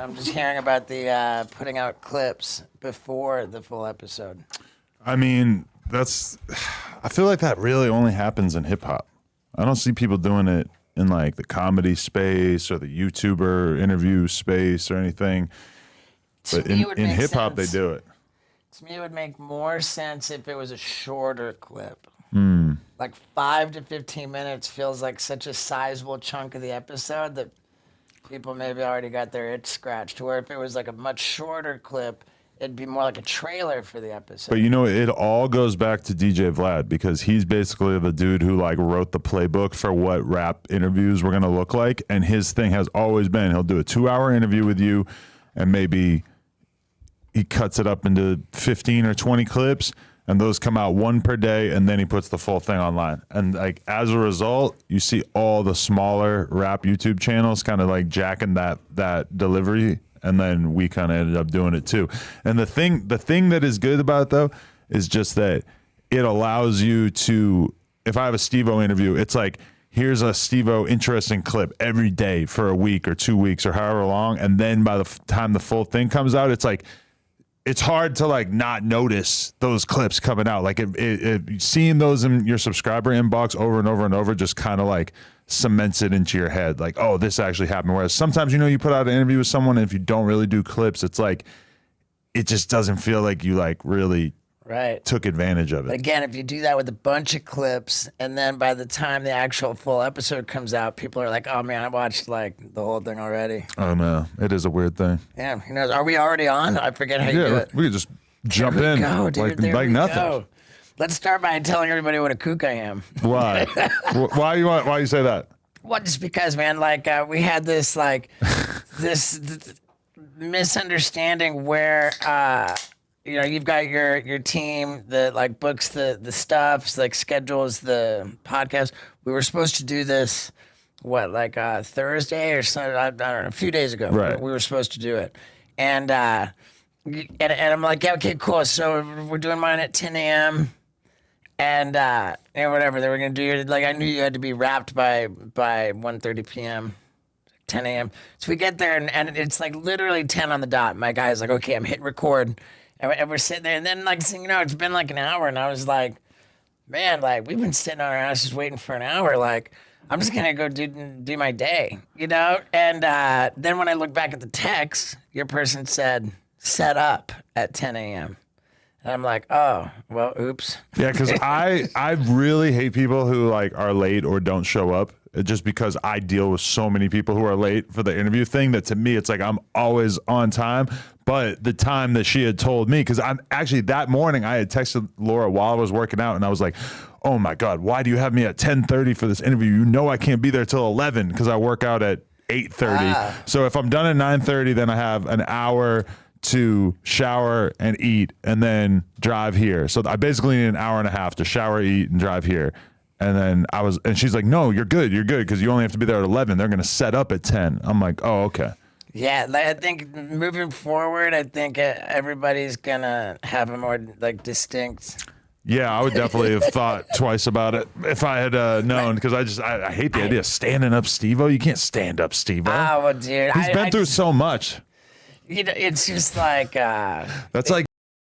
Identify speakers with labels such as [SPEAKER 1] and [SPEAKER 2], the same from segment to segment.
[SPEAKER 1] I'm just hearing about the putting out clips before the full episode.
[SPEAKER 2] I mean, I feel like that really only happens in hip hop. I don't see people doing it in like the comedy space or the YouTuber interview space or anything. But in hip hop, they do it.
[SPEAKER 1] To me, it would make more sense if it was a shorter clip. Like 5 to 15 minutes feels like such a sizable chunk of the episode that people maybe already got their itch scratched. Where if it was like a much shorter clip, it'd be more like a trailer for the episode.
[SPEAKER 2] But you know, it all goes back to DJ Vlad because he's basically the dude who like wrote the playbook for what rap interviews were going to look like. And his thing has always been, he'll do a 2-hour interview with you and maybe he cuts it up into 15 or 20 clips and those come out one per day and then he puts the full thing online. And like as a result, you see all the smaller rap YouTube channels kind of like jacking that delivery. And then we kind of ended up doing it too. And the thing that is good about it though is just that it allows you to, if I have a SteveO interview, it's like, here's a SteveO interesting clip every day for a week or 2 weeks or however long. And then by the time the full thing comes out, it's like, it's hard to like not notice those clips coming out. Like seeing those in your subscriber inbox over and over and over just kind of like cements it into your head. Like, oh, this actually happened. Whereas sometimes, you know, you put out an interview with someone and if you don't really do clips, it's like, it just doesn't feel like you like really took advantage of it.
[SPEAKER 1] But again, if you do that with a bunch of clips and then by the time the actual full episode comes out, people are like, oh man, I watched like the whole thing already.
[SPEAKER 2] Oh no, it is a weird thing.
[SPEAKER 1] Yeah, who knows? Are we already on? I forget how you do it.
[SPEAKER 2] We could just jump in
[SPEAKER 1] go, dude,
[SPEAKER 2] like nothing.
[SPEAKER 1] Go. Let's start by telling everybody what a kook I am.
[SPEAKER 2] Why? Why you say that?
[SPEAKER 1] Well, just because, man, like we had this like this misunderstanding where you know, you've got your team that like books the stuff, like schedules the podcast. We were supposed to do this, Thursday or something? I don't know, a few days ago.
[SPEAKER 2] Right.
[SPEAKER 1] We were supposed to do it, and I'm like, yeah, okay, cool. So we're doing mine at 10 a.m. And whatever they were gonna do, like I knew you had to be wrapped by 1:30 p.m. 10 a.m. So we get there and it's like literally 10 on the dot. My guy's like, okay, I'm hitting record. And we're sitting there, and then like, you know, it's been like an hour, and I was like, man, like we've been sitting on our asses waiting for an hour. Like I'm just gonna go do my day, you know. And then when I look back at the text, your person said set up at 10 a.m. And I'm like, oh, well, oops.
[SPEAKER 2] Yeah, because I really hate people who like are late or don't show up. Just because I deal with so many people who are late for the interview thing that to me it's like I'm always on time. But the time that she had told me, because I'm actually that morning I had texted Laura while I was working out and I was like, oh my God, why do you have me at 10:30 for this interview? You know I can't be there till 11 because I work out at 8:30. So if I'm done at 9:30, then I have an hour to shower and eat and then drive here. So I basically need an hour and a half to shower, eat, and drive here. And then and she's like, no, you're good, because you only have to be there at 11. They're going to set up at 10. I'm like, oh, okay.
[SPEAKER 1] Yeah, like, I think moving forward, I think everybody's going to have a more like distinct.
[SPEAKER 2] Yeah, I would definitely have thought twice about it if I had known, because I hate the idea of standing up SteveO. You can't stand up SteveO.
[SPEAKER 1] Oh, well, dude.
[SPEAKER 2] He's been through so much.
[SPEAKER 1] You know, it's just like
[SPEAKER 2] that's like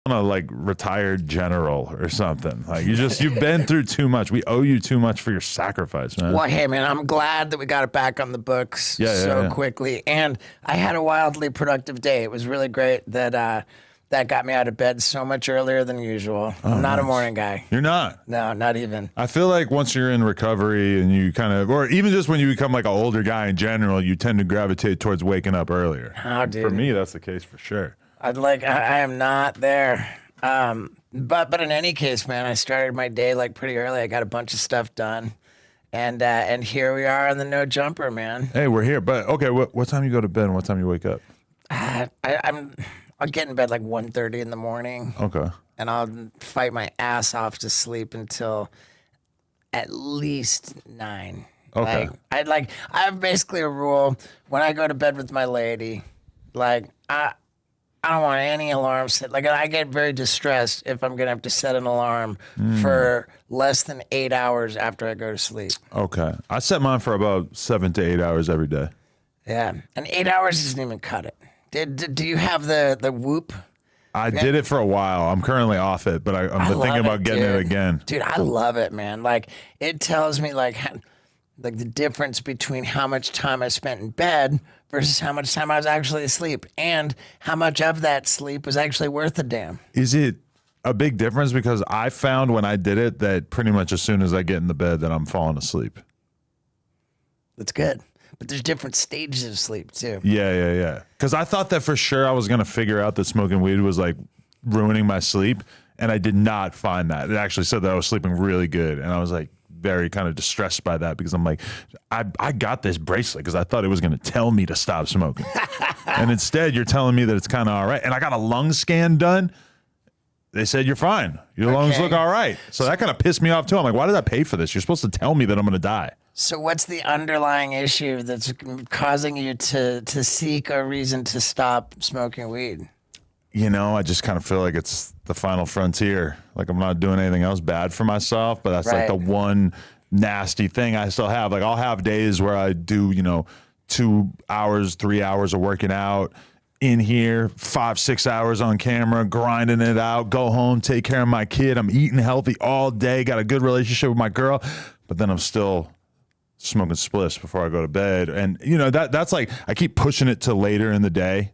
[SPEAKER 2] on a like retired general or something. Like you've been through too much. We owe you too much for your sacrifice, man.
[SPEAKER 1] Well, hey man, I'm glad that we got it back on the books so quickly. And I had a wildly productive day. It was really great that that got me out of bed so much earlier than usual. I'm not a morning guy.
[SPEAKER 2] You're not?
[SPEAKER 1] No, not even.
[SPEAKER 2] I feel like once you're in recovery and you kind of, or even just when you become like an older guy in general, you tend to gravitate towards waking up earlier.
[SPEAKER 1] Oh, dude.
[SPEAKER 2] For me, that's the case for sure.
[SPEAKER 1] I am not there. But in any case, man, I started my day like pretty early. I got a bunch of stuff done. And here we are on the No Jumper, man.
[SPEAKER 2] Hey, we're here. But okay, what time you go to bed and what time you wake up?
[SPEAKER 1] I'll get in bed like 1:30 in the morning.
[SPEAKER 2] Okay.
[SPEAKER 1] And I'll fight my ass off to sleep until at least 9.
[SPEAKER 2] Okay.
[SPEAKER 1] I have basically a rule when I go to bed with my lady, like I don't want any alarm set. Like I get very distressed if I'm gonna have to set an alarm for less than 8 hours after I go to sleep.
[SPEAKER 2] Okay. I set mine for about 7 to 8 hours every day.
[SPEAKER 1] Yeah. And 8 hours doesn't even cut it. Do you have the Whoop?
[SPEAKER 2] I did it for a while. I'm currently off it, but I'm thinking about getting it again.
[SPEAKER 1] Dude, I love it, man. Like, it tells me like the difference between how much time I spent in bed versus how much time I was actually asleep, and how much of that sleep was actually worth a damn.
[SPEAKER 2] Is it a big difference? Because I found when I did it that pretty much as soon as I get in the bed that I'm falling asleep.
[SPEAKER 1] That's good. But there's different stages of sleep too.
[SPEAKER 2] Yeah. Because I thought that for sure I was going to figure out that smoking weed was like ruining my sleep. And I did not find that. It actually said that I was sleeping really good. And I was like very kind of distressed by that, because I'm like, I got this bracelet because I thought it was going to tell me to stop smoking. And instead you're telling me that it's kind of all right. And I got a lung scan done. They said, you're fine. Your lungs look all right. So that kind of pissed me off too. I'm like, why did I pay for this? You're supposed to tell me that I'm going to die.
[SPEAKER 1] So what's the underlying issue that's causing you to seek a reason to stop smoking weed?
[SPEAKER 2] You know, I just kind of feel like it's the final frontier. Like I'm not doing anything else bad for myself, but that's like the one nasty thing I still have. Like I'll have days where I do, 2 hours, 3 hours of working out in here, 5-6 hours on camera, grinding it out, go home, take care of my kid. I'm eating healthy all day, got a good relationship with my girl, but then I'm still smoking spliffs before I go to bed. And that's like, I keep pushing it to later in the day.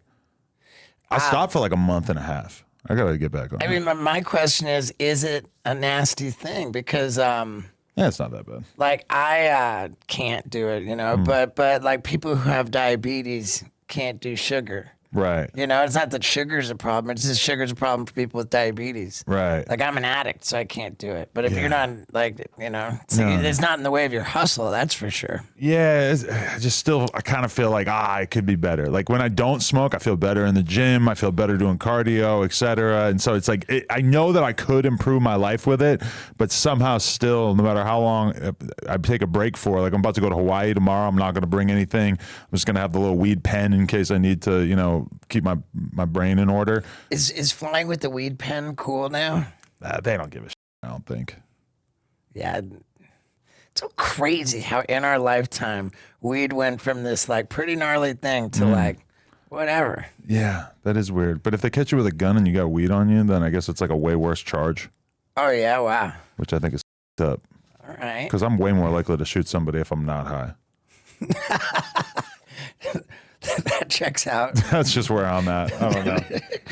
[SPEAKER 2] I stopped for like a month and a half. I got to get back on.
[SPEAKER 1] I mean, my question is it a nasty thing? Because
[SPEAKER 2] yeah, it's not that bad.
[SPEAKER 1] like I can't do it, but like people who have diabetes can't do sugar.
[SPEAKER 2] Right.
[SPEAKER 1] It's not that sugar's a problem. It's just sugar's a problem for people with diabetes.
[SPEAKER 2] Right.
[SPEAKER 1] Like I'm an addict, so I can't do it. But if you're not it's not in the way of your hustle, that's for sure.
[SPEAKER 2] Yeah, I kind of feel like, it could be better. Like when I don't smoke, I feel better in the gym. I feel better doing cardio, etc. And so it's like, I know that I could improve my life with it, but somehow still, no matter how long I take a break for, like I'm about to go to Hawaii tomorrow. I'm not going to bring anything. I'm just going to have the little weed pen in case I need to, keep my brain in order.
[SPEAKER 1] Is flying with the weed pen cool now?
[SPEAKER 2] They don't give a shit, I don't think.
[SPEAKER 1] Yeah. It's so crazy how in our lifetime weed went from this like pretty gnarly thing to like whatever.
[SPEAKER 2] Yeah, that is weird. But if they catch you with a gun and you got weed on you, then I guess it's like a way worse charge.
[SPEAKER 1] Oh yeah, wow.
[SPEAKER 2] Which I think is up.
[SPEAKER 1] All right.
[SPEAKER 2] Because I'm way more likely to shoot somebody if I'm not high.
[SPEAKER 1] That checks out.
[SPEAKER 2] That's just where I'm at. I don't know.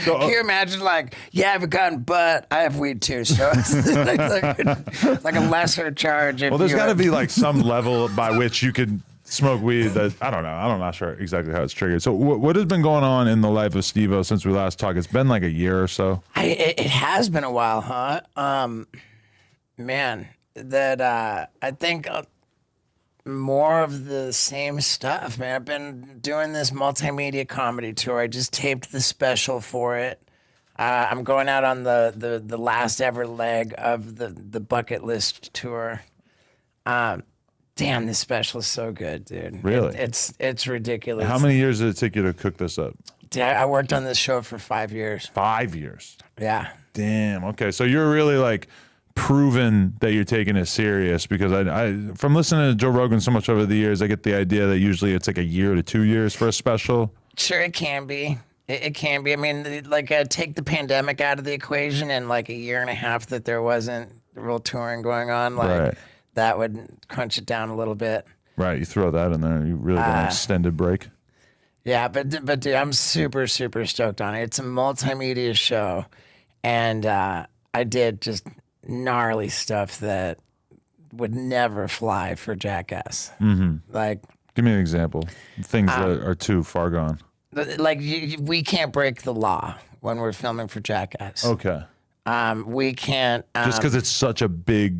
[SPEAKER 2] So,
[SPEAKER 1] can you imagine, like, I have a gun, but I have weed too, so it's like a lesser charge.
[SPEAKER 2] Well, there's got to be like some level by which you could smoke weed that, I don't know. I'm not sure exactly how it's triggered. So what has been going on in the life of SteveO since we last talked? It's been like a year or so.
[SPEAKER 1] It has been a while, huh? Man, that I think more of the same stuff, man. I've been doing this multimedia comedy tour. I just taped the special for it. I'm going out on the last ever leg of the bucket list tour. Damn, this special is so good, dude.
[SPEAKER 2] Really?
[SPEAKER 1] It's ridiculous.
[SPEAKER 2] How many years did it take you to cook this up?
[SPEAKER 1] Dude, I worked on this show for 5 years.
[SPEAKER 2] 5 years.
[SPEAKER 1] Yeah.
[SPEAKER 2] Damn. Okay, so you're really like proven that you're taking it serious, because I from listening to Joe Rogan so much over the years, I get the idea that usually it's like a year to 2 years for a special.
[SPEAKER 1] Sure, it can be. It can be. I mean, like take the pandemic out of the equation, and like a year and a half that there wasn't real touring going on, like that would crunch it down a little bit. Right,
[SPEAKER 2] you throw that in there, you really got an extended break.
[SPEAKER 1] Yeah, but dude, I'm super stoked on it. It's a multimedia show, and I did just gnarly stuff that would never fly for Jackass.
[SPEAKER 2] Mm-hmm.
[SPEAKER 1] Like,
[SPEAKER 2] give me an example. Things that are too far gone.
[SPEAKER 1] Like we can't break the law when we're filming for Jackass.
[SPEAKER 2] Okay.
[SPEAKER 1] We can't
[SPEAKER 2] just because it's such a big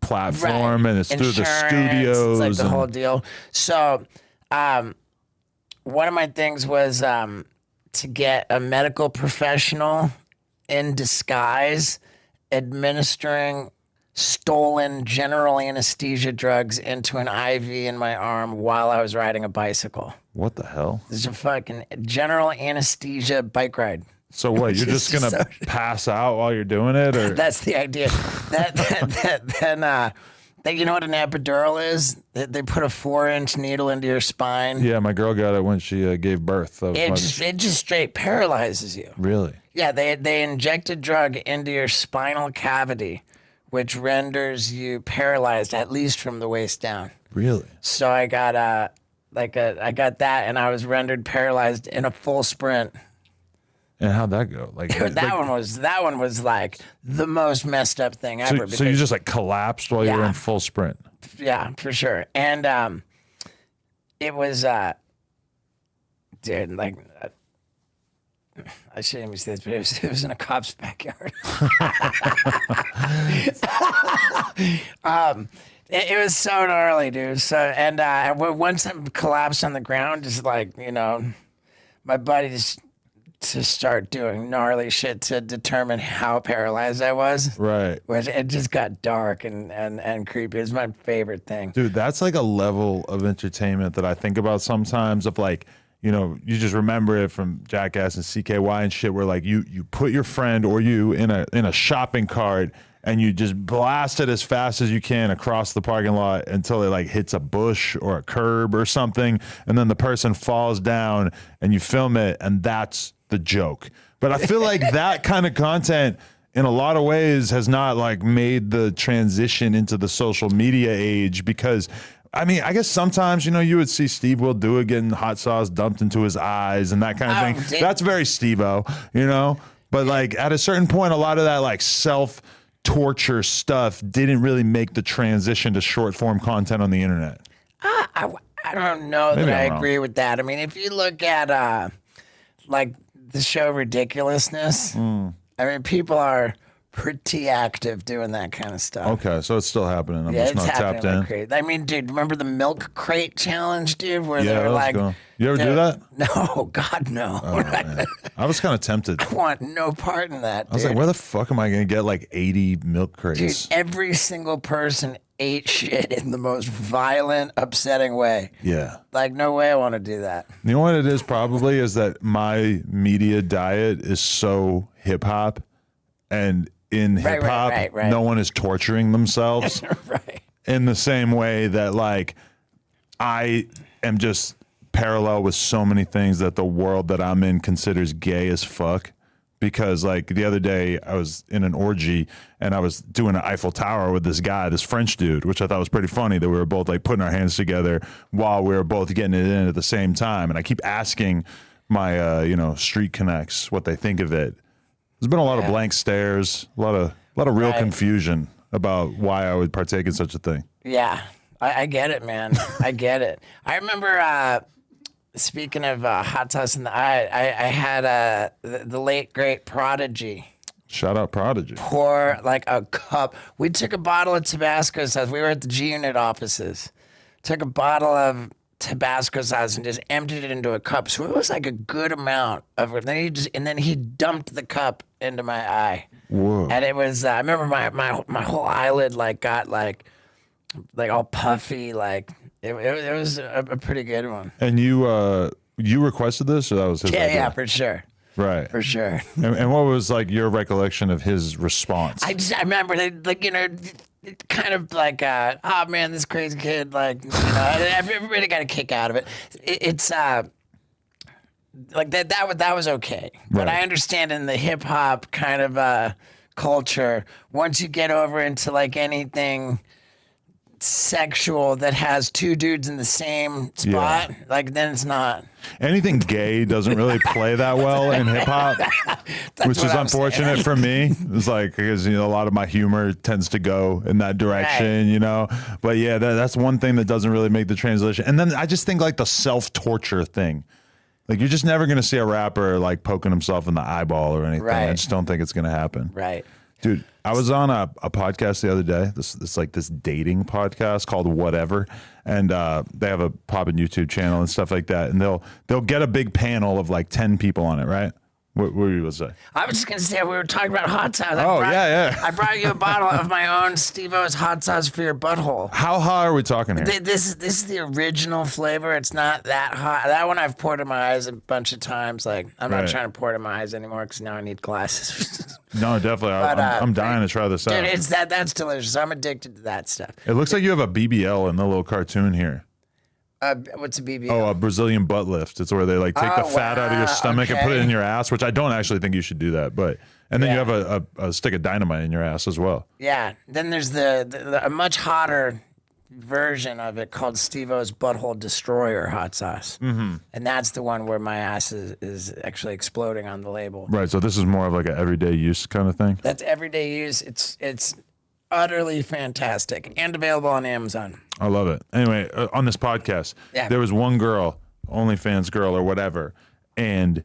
[SPEAKER 2] platform and it's through the studios.
[SPEAKER 1] It's like the whole deal. So, one of my things was to get a medical professional in disguise administering stolen general anesthesia drugs into an IV in my arm while I was riding a bicycle.
[SPEAKER 2] What the hell?
[SPEAKER 1] This is a fucking general anesthesia bike ride.
[SPEAKER 2] So what? You're just gonna pass out while you're doing it, or
[SPEAKER 1] that's the idea. Then You know what an epidural is? They put a 4-inch needle into your spine.
[SPEAKER 2] Yeah, my girl got it when she gave birth.
[SPEAKER 1] It just straight paralyzes you.
[SPEAKER 2] Really?
[SPEAKER 1] Yeah, they inject a drug into your spinal cavity, which renders you paralyzed at least from the waist down.
[SPEAKER 2] Really?
[SPEAKER 1] So I got I got that, and I was rendered paralyzed in a full sprint.
[SPEAKER 2] And how'd that go? Like
[SPEAKER 1] That one was like the most messed up thing ever.
[SPEAKER 2] So you just like collapsed while you were in full sprint.
[SPEAKER 1] Yeah, for sure. And it was dude, like I shouldn't even say this, but it was in a cop's backyard. It was so gnarly, dude. So and once I collapsed on the ground, just like, you know, my buddy just to start doing gnarly shit to determine how paralyzed I was.
[SPEAKER 2] Right.
[SPEAKER 1] Which it just got dark and creepy. It was my favorite thing.
[SPEAKER 2] Dude, that's like a level of entertainment that I think about sometimes of like, you know, you just remember it from Jackass and CKY and shit where like you put your friend or you in a shopping cart and you just blast it as fast as you can across the parking lot until it like hits a bush or a curb or something. And then the person falls down and you film it and that's the joke. But I feel like that kind of content in a lot of ways has not like made the transition into the social media age because I mean, I guess sometimes, you know, you would see SteveO do it, getting hot sauce dumped into his eyes and that kind of thing.
[SPEAKER 1] Dude.
[SPEAKER 2] That's very SteveO, you know? But like at a certain point, a lot of that like self-torture stuff didn't really make the transition to short form content on the internet.
[SPEAKER 1] I don't know
[SPEAKER 2] Maybe
[SPEAKER 1] that I
[SPEAKER 2] I'm wrong.
[SPEAKER 1] agree with that. I mean, if you look at like the show Ridiculousness, I mean, people are pretty active doing that kind of stuff.
[SPEAKER 2] Okay, so it's still happening. I'm
[SPEAKER 1] Yeah,
[SPEAKER 2] just
[SPEAKER 1] it's
[SPEAKER 2] not
[SPEAKER 1] happening
[SPEAKER 2] tapped in.
[SPEAKER 1] like crazy. I mean, dude, remember the milk crate challenge, dude? Where they
[SPEAKER 2] Yeah,
[SPEAKER 1] were
[SPEAKER 2] that was
[SPEAKER 1] like,
[SPEAKER 2] cool. You ever do that?
[SPEAKER 1] No, God, no.
[SPEAKER 2] Oh, man. I was kind of tempted.
[SPEAKER 1] I want no part in that, dude.
[SPEAKER 2] I was like, where the fuck am I going to get like 80 milk
[SPEAKER 1] Dude,
[SPEAKER 2] crates?
[SPEAKER 1] every single person ate shit in the most violent, upsetting way.
[SPEAKER 2] Yeah.
[SPEAKER 1] Like, no way I want to do that.
[SPEAKER 2] You know what it is probably is that my media diet is so hip hop, and in hip hop,
[SPEAKER 1] right.
[SPEAKER 2] no one is torturing themselves
[SPEAKER 1] Right.
[SPEAKER 2] in the same way that like I am just parallel with so many things that the world that I'm in considers gay as fuck. Because like the other day I was in an orgy and I was doing an Eiffel Tower with this guy, this French dude, which I thought was pretty funny that we were both like putting our hands together while we were both getting it in at the same time. And I keep asking my, street connects what they think of it. There's been a lot of blank stares, a lot of real confusion about why I would partake in such a thing.
[SPEAKER 1] Yeah, I get it, man. I get it. I remember, speaking of hot sauce in the eye, I had the late, great Prodigy
[SPEAKER 2] Shout out Prodigy.
[SPEAKER 1] pour like a cup. We took a bottle of Tabasco sauce. We were at the G-Unit offices. Took a bottle of Tabasco sauce and just emptied it into a cup. So it was like a good amount of it. And then he dumped the cup into my eye.
[SPEAKER 2] Whoa.
[SPEAKER 1] And it was, I remember my whole eyelid like got like all puffy. Like it was a pretty good one.
[SPEAKER 2] And you requested this, or that was his idea?
[SPEAKER 1] Yeah, for sure.
[SPEAKER 2] Right.
[SPEAKER 1] For sure.
[SPEAKER 2] And what was like your recollection of his response?
[SPEAKER 1] I remember they kind of like, oh man, this crazy kid, like, everybody got a kick out of it. It's like that was okay. But
[SPEAKER 2] Right.
[SPEAKER 1] I understand in the hip hop kind of culture, once you get over into like anything sexual that has two dudes in the same spot, like then it's not.
[SPEAKER 2] Anything gay doesn't really play that well in hip hop, which is
[SPEAKER 1] what I'm
[SPEAKER 2] unfortunate for me. It's like because a lot of my humor tends to go in that direction, But yeah, that's one thing that doesn't really make the translation. And then I just think like the self-torture thing. Like you're just never gonna see a rapper like poking himself in the eyeball or anything.
[SPEAKER 1] Right.
[SPEAKER 2] I just don't think it's gonna happen.
[SPEAKER 1] Right.
[SPEAKER 2] Dude, I was on a podcast the other day. This dating podcast called Whatever, and they have a poppin' YouTube channel and stuff like that. And they'll get a big panel of like 10 people on it, right? What were you going to say?
[SPEAKER 1] I was just gonna say we were talking about hot sauce.
[SPEAKER 2] Yeah.
[SPEAKER 1] I brought you a bottle of my own SteveO's hot sauce for your butthole.
[SPEAKER 2] How hot are we talking here?
[SPEAKER 1] This is the original flavor. It's not that hot. That one I've poured in my eyes a bunch of times. Like I'm not trying to pour it in my eyes anymore because now I need glasses.
[SPEAKER 2] No, definitely. I'm dying to try this out.
[SPEAKER 1] Dude, that's delicious. I'm addicted to that stuff.
[SPEAKER 2] It looks like you have a BBL in the little cartoon here.
[SPEAKER 1] What's a BBL?
[SPEAKER 2] Oh, a Brazilian butt lift. It's where they like take the fat out of your stomach and put it in your ass, which I don't actually think you should do that. But and then you have a stick of dynamite in your ass as well.
[SPEAKER 1] Yeah. Then there's a much hotter version of it called SteveO's Butthole Destroyer hot sauce, and that's the one where my ass is actually exploding on the label.
[SPEAKER 2] Right. So this is more of like an everyday use kind of thing.
[SPEAKER 1] That's everyday use. It's utterly fantastic and available on Amazon.
[SPEAKER 2] I love it. Anyway, on this podcast, there was one girl, OnlyFans girl or whatever, and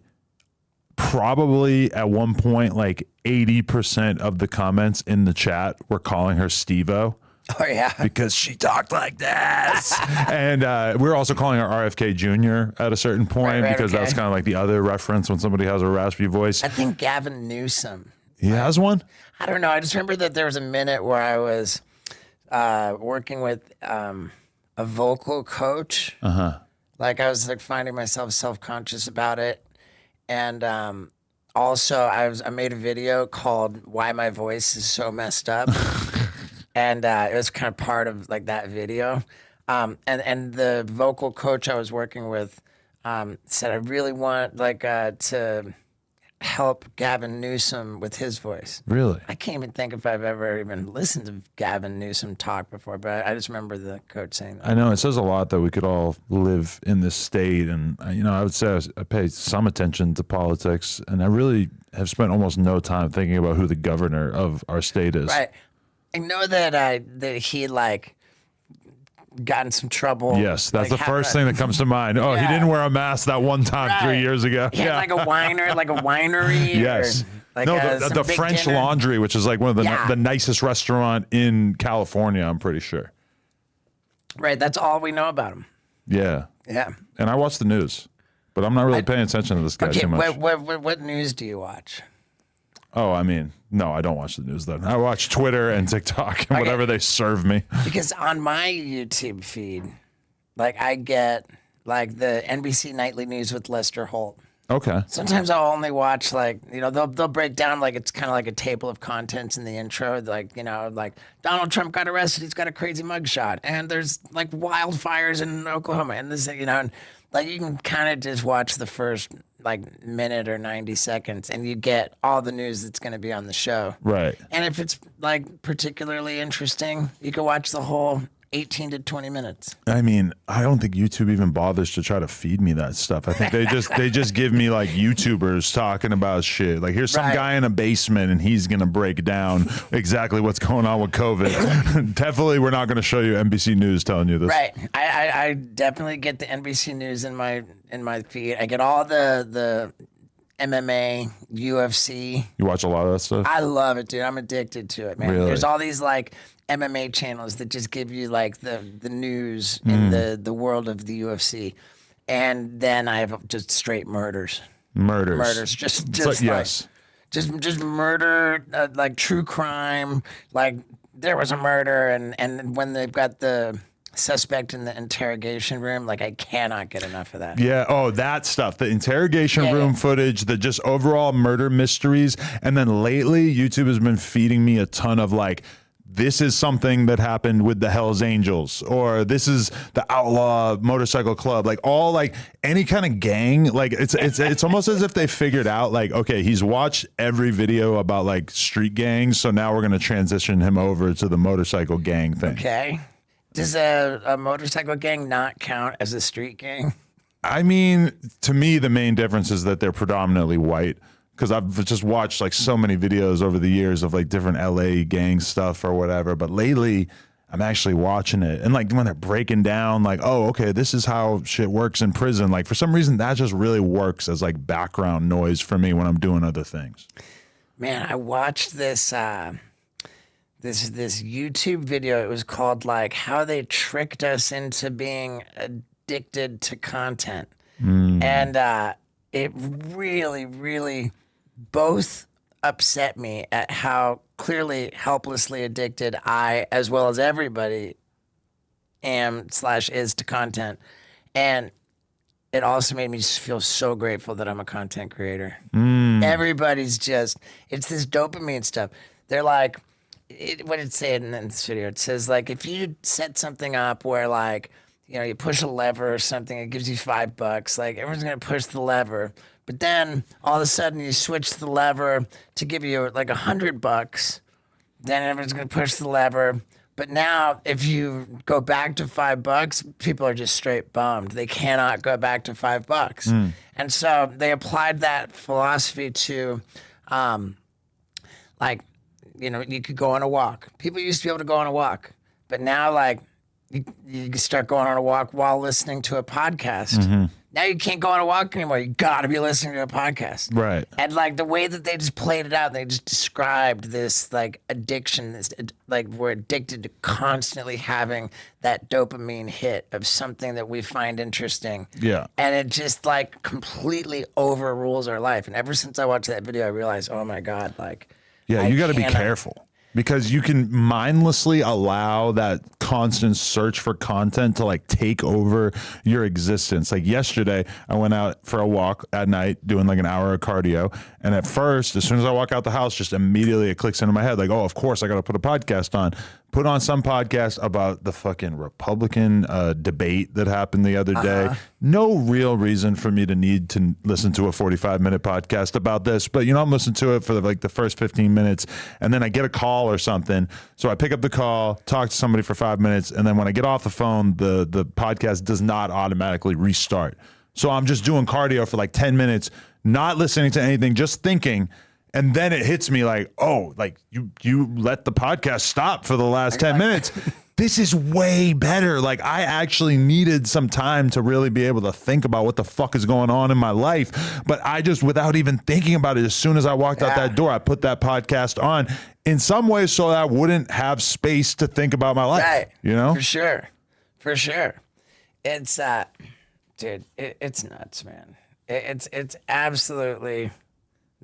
[SPEAKER 2] probably at one point like 80% of the comments in the chat were calling her SteveO.
[SPEAKER 1] Oh yeah,
[SPEAKER 2] because she talked like this. And we were also calling her RFK Jr. at a certain point because that's kind of like the other reference when somebody has a raspy voice.
[SPEAKER 1] I think Gavin Newsom.
[SPEAKER 2] He has one?
[SPEAKER 1] I don't know. I just remember that there was a minute where I was working with a vocal coach. Like I was like finding myself self-conscious about it. And also I made a video called Why My Voice Is So Messed Up. And it was kind of part of like that video. And the vocal coach I was working with said, I really want like to help Gavin Newsom with his voice.
[SPEAKER 2] Really?
[SPEAKER 1] I can't even think if I've ever even listened to Gavin Newsom talk before, but I just remember the coach saying that.
[SPEAKER 2] I know it says a lot that we could all live in this state. And, you know, I would say I pay some attention to politics, and I really have spent almost no time thinking about who the governor of our state is.
[SPEAKER 1] Right. I know that he like got in some trouble.
[SPEAKER 2] Yes, that's
[SPEAKER 1] like,
[SPEAKER 2] the first thing that comes to mind. Oh, he didn't wear a mask that one time 3 years ago.
[SPEAKER 1] He had like a winery.
[SPEAKER 2] Yes.
[SPEAKER 1] Like
[SPEAKER 2] no, the French
[SPEAKER 1] dinner.
[SPEAKER 2] Laundry, which is like one of the nicest restaurant in California, I'm pretty sure.
[SPEAKER 1] Right, that's all we know about him.
[SPEAKER 2] Yeah.
[SPEAKER 1] Yeah.
[SPEAKER 2] And I watch the news, but I'm not really paying attention to this guy too much.
[SPEAKER 1] What news do you watch?
[SPEAKER 2] Oh, I mean, no, I don't watch the news then. I watch Twitter and TikTok and whatever they serve me.
[SPEAKER 1] Because on my YouTube feed, like I get like the NBC Nightly News with Lester Holt.
[SPEAKER 2] Okay.
[SPEAKER 1] Sometimes I'll only watch like, you know, they'll break down like it's kind of like a table of contents in the intro. Like, you know, like Donald Trump got arrested. He's got a crazy mugshot. And there's like wildfires in Oklahoma. And this, you know, and like you can kind of just watch the first like minute or 90 seconds and you get all the news that's going to be on the show.
[SPEAKER 2] Right.
[SPEAKER 1] And if it's like particularly interesting, you can watch the whole 18 to 20 minutes.
[SPEAKER 2] I mean, I don't think YouTube even bothers to try to feed me that stuff. I think they just give me like YouTubers talking about shit. Like here's some guy in a basement and he's gonna break down exactly what's going on with COVID. Definitely, we're not gonna show you NBC News telling you this.
[SPEAKER 1] Right. I definitely get the NBC News in my feed. I get all the MMA, UFC.
[SPEAKER 2] You watch a lot of that stuff?
[SPEAKER 1] I love it, dude. I'm addicted to it, man.
[SPEAKER 2] Really?
[SPEAKER 1] There's all these like MMA channels that just give you like the news in the world of the UFC. And then I have just straight murders. Just
[SPEAKER 2] like,
[SPEAKER 1] like,
[SPEAKER 2] yes.
[SPEAKER 1] Just murder, like true crime. Like there was a murder and when they've got the suspect in the interrogation room, like I cannot get enough of that.
[SPEAKER 2] Yeah. Oh, that stuff. The interrogation room footage, the just overall murder mysteries. And then lately, YouTube has been feeding me a ton of like, this is something that happened with the Hells Angels, or this is the Outlaw Motorcycle Club, like all like any kind of gang. Like it's almost as if they figured out like, okay, he's watched every video about like street gangs. So now we're going to transition him over to the motorcycle gang thing.
[SPEAKER 1] Okay. Does a motorcycle gang not count as a street gang?
[SPEAKER 2] I mean, to me, the main difference is that they're predominantly white. Because I've just watched like so many videos over the years of like different LA gang stuff or whatever. But lately, I'm actually watching it. And like when they're breaking down, like, oh, okay, this is how shit works in prison. Like for some reason, that just really works as like background noise for me when I'm doing other things.
[SPEAKER 1] Man, I watched this this YouTube video. It was called like How They Tricked Us Into Being Addicted to Content. And it really, really both upset me at how clearly helplessly addicted I, as well as everybody, am/is to content. And it also made me just feel so grateful that I'm a content creator. Everybody's just, it's this dopamine stuff. They're like, what did it say in this video? It says, like, if you set something up where, like, you know, you push a lever or something, it gives you $5. Like, everyone's going to push the lever. But then all of a sudden you switch the lever to give you like $100. Then everyone's going to push the lever. But now if you go back to $5, people are just straight bummed. They cannot go back to $5. And so they applied that philosophy to, like, you know, you could go on a walk. People used to be able to go on a walk. But now, like, you can start going on a walk while listening to a podcast. Now you can't go on a walk anymore. You got to be listening to a podcast.
[SPEAKER 2] Right.
[SPEAKER 1] And like the way that they just played it out, they just described this like addiction, this like we're addicted to constantly having that dopamine hit of something that we find interesting.
[SPEAKER 2] Yeah.
[SPEAKER 1] And it just like completely overrules our life. And ever since I watched that video, I realized, oh my God, like,
[SPEAKER 2] yeah, you got to be careful. Because you can mindlessly allow that constant search for content to like take over your existence. Like yesterday, I went out for a walk at night doing like an hour of cardio. And at first, as soon as I walk out the house, just immediately it clicks into my head like, oh, of course, I got to put a podcast on. Put on some podcast about the fucking Republican debate that happened the other day. No real reason for me to need to listen to a 45-minute podcast about this, but you know, I'm listening to it for the first 15 minutes, and then I get a call or something. So I pick up the call, talk to somebody for 5 minutes, and then when I get off the phone, the podcast does not automatically restart. So I'm just doing cardio for like 10 minutes, not listening to anything, just thinking. And then it hits me like, oh, like you let the podcast stop for the last 10 minutes. This is way better. Like I actually needed some time to really be able to think about what the fuck is going on in my life. But I just, without even thinking about it, as soon as I walked out that door, I put that podcast on in some ways so that I wouldn't have space to think about my life.
[SPEAKER 1] Right.
[SPEAKER 2] You know?
[SPEAKER 1] For sure. For sure. It's, dude, it's nuts, man. It's absolutely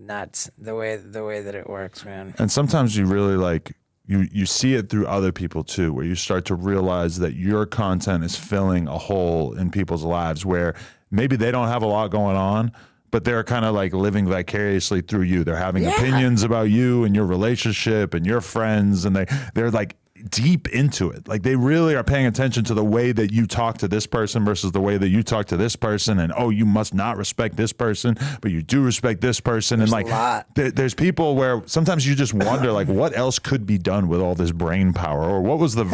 [SPEAKER 1] nuts the way that it works, man.
[SPEAKER 2] And sometimes you really like you see it through other people too, where you start to realize that your content is filling a hole in people's lives where maybe they don't have a lot going on, but they're kind of like living vicariously through you. They're having opinions about you and your relationship and your friends, and they're like deep into it. Like they really are paying attention to the way that you talk to this person versus the way that you talk to this person. And oh, you must not respect this person, but you do respect this person.
[SPEAKER 1] There's
[SPEAKER 2] and like there's people where sometimes you just wonder like what else could be done with all this brain power, or what was the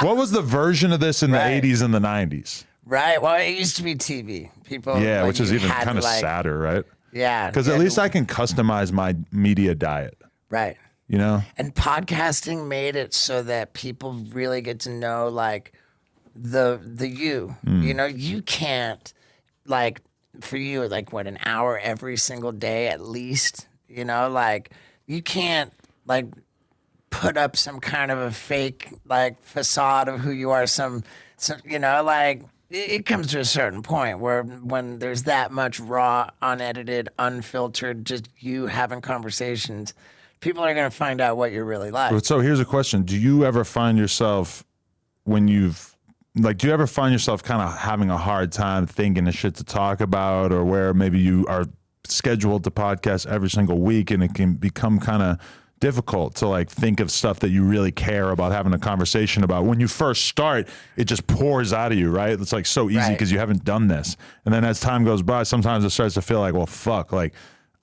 [SPEAKER 2] what was the version of this in the 80s and the 90s?
[SPEAKER 1] Right. Well, it used to be TV. People, like,
[SPEAKER 2] which is even kind of sadder, right?
[SPEAKER 1] Yeah.
[SPEAKER 2] Because at least I can customize my media diet.
[SPEAKER 1] Right.
[SPEAKER 2] You know?
[SPEAKER 1] And podcasting made it so that people really get to know like the you. You know, you can't like for you like what, an hour every single day at least, you know, like you can't like put up some kind of a fake like facade of who you are, some you know, like it comes to a certain point where when there's that much raw, unedited, unfiltered, just you having conversations, people are going to find out what you're really like.
[SPEAKER 2] So here's a question. Do you ever find yourself when do you ever find yourself kind of having a hard time thinking of shit to talk about, or where maybe you are scheduled to podcast every single week and it can become kind of difficult to like think of stuff that you really care about having a conversation about? When you first start, it just pours out of you, right? It's like so easy because you haven't done this. And then as time goes by, sometimes it starts to feel like, well, fuck, like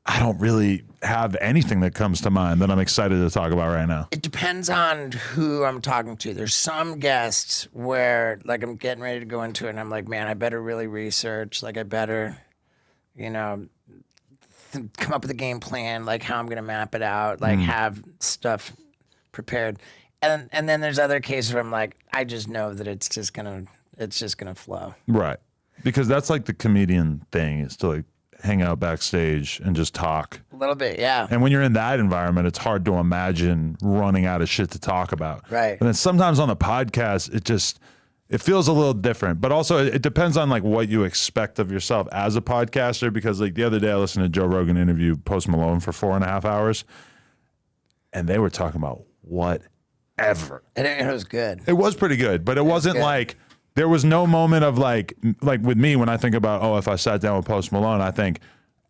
[SPEAKER 2] I don't really have anything that comes to mind that I'm excited to talk about right now.
[SPEAKER 1] It depends on who I'm talking to. There's some guests where like I'm getting ready to go into it and I'm like, man, I better really research. Like I better, you know, come up with a game plan, like how I'm going to map it out, like have stuff prepared. And then there's other cases where I'm like, I just know that it's just going to flow.
[SPEAKER 2] Right. Because that's like the comedian thing, is to like hang out backstage and just talk.
[SPEAKER 1] A little bit, yeah.
[SPEAKER 2] And when you're in that environment, it's hard to imagine running out of shit to talk about.
[SPEAKER 1] Right.
[SPEAKER 2] And then sometimes on the podcast, it feels a little different, but also it depends on like what you expect of yourself as a podcaster. Because like the other day I listened to Joe Rogan interview Post Malone for 4.5 hours, and they were talking about whatever.
[SPEAKER 1] And it was good.
[SPEAKER 2] It was pretty good, but it wasn't
[SPEAKER 1] good.
[SPEAKER 2] like there was no moment of like with me when I think about, oh, if I sat down with Post Malone, I think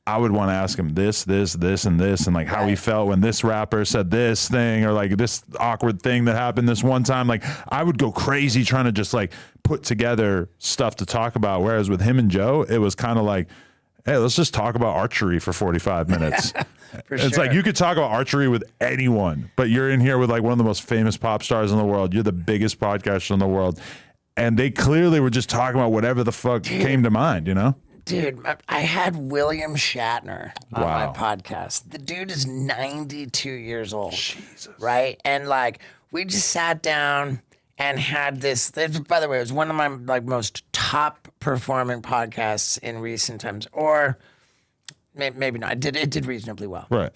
[SPEAKER 2] I would want to ask him this, and this, and like how he felt when this rapper said this thing, or like this awkward thing that happened this one time. Like I would go crazy trying to just like put together stuff to talk about. Whereas with him and Joe, it was kind of like, hey, let's just talk about archery for 45 minutes. It's like you could talk about archery with anyone, but you're in here with like one of the most famous pop stars in the world. You're the biggest podcaster in the world. And they clearly were just talking about whatever the fuck came to mind, you know?
[SPEAKER 1] Dude, I had William Shatner on my
[SPEAKER 2] Wow.
[SPEAKER 1] podcast. The dude is 92 years old.
[SPEAKER 2] Jesus.
[SPEAKER 1] Right? And like we just sat down and had this, by the way, it was one of my like most top performing podcasts in recent times. Or maybe not. It did reasonably well.
[SPEAKER 2] Right.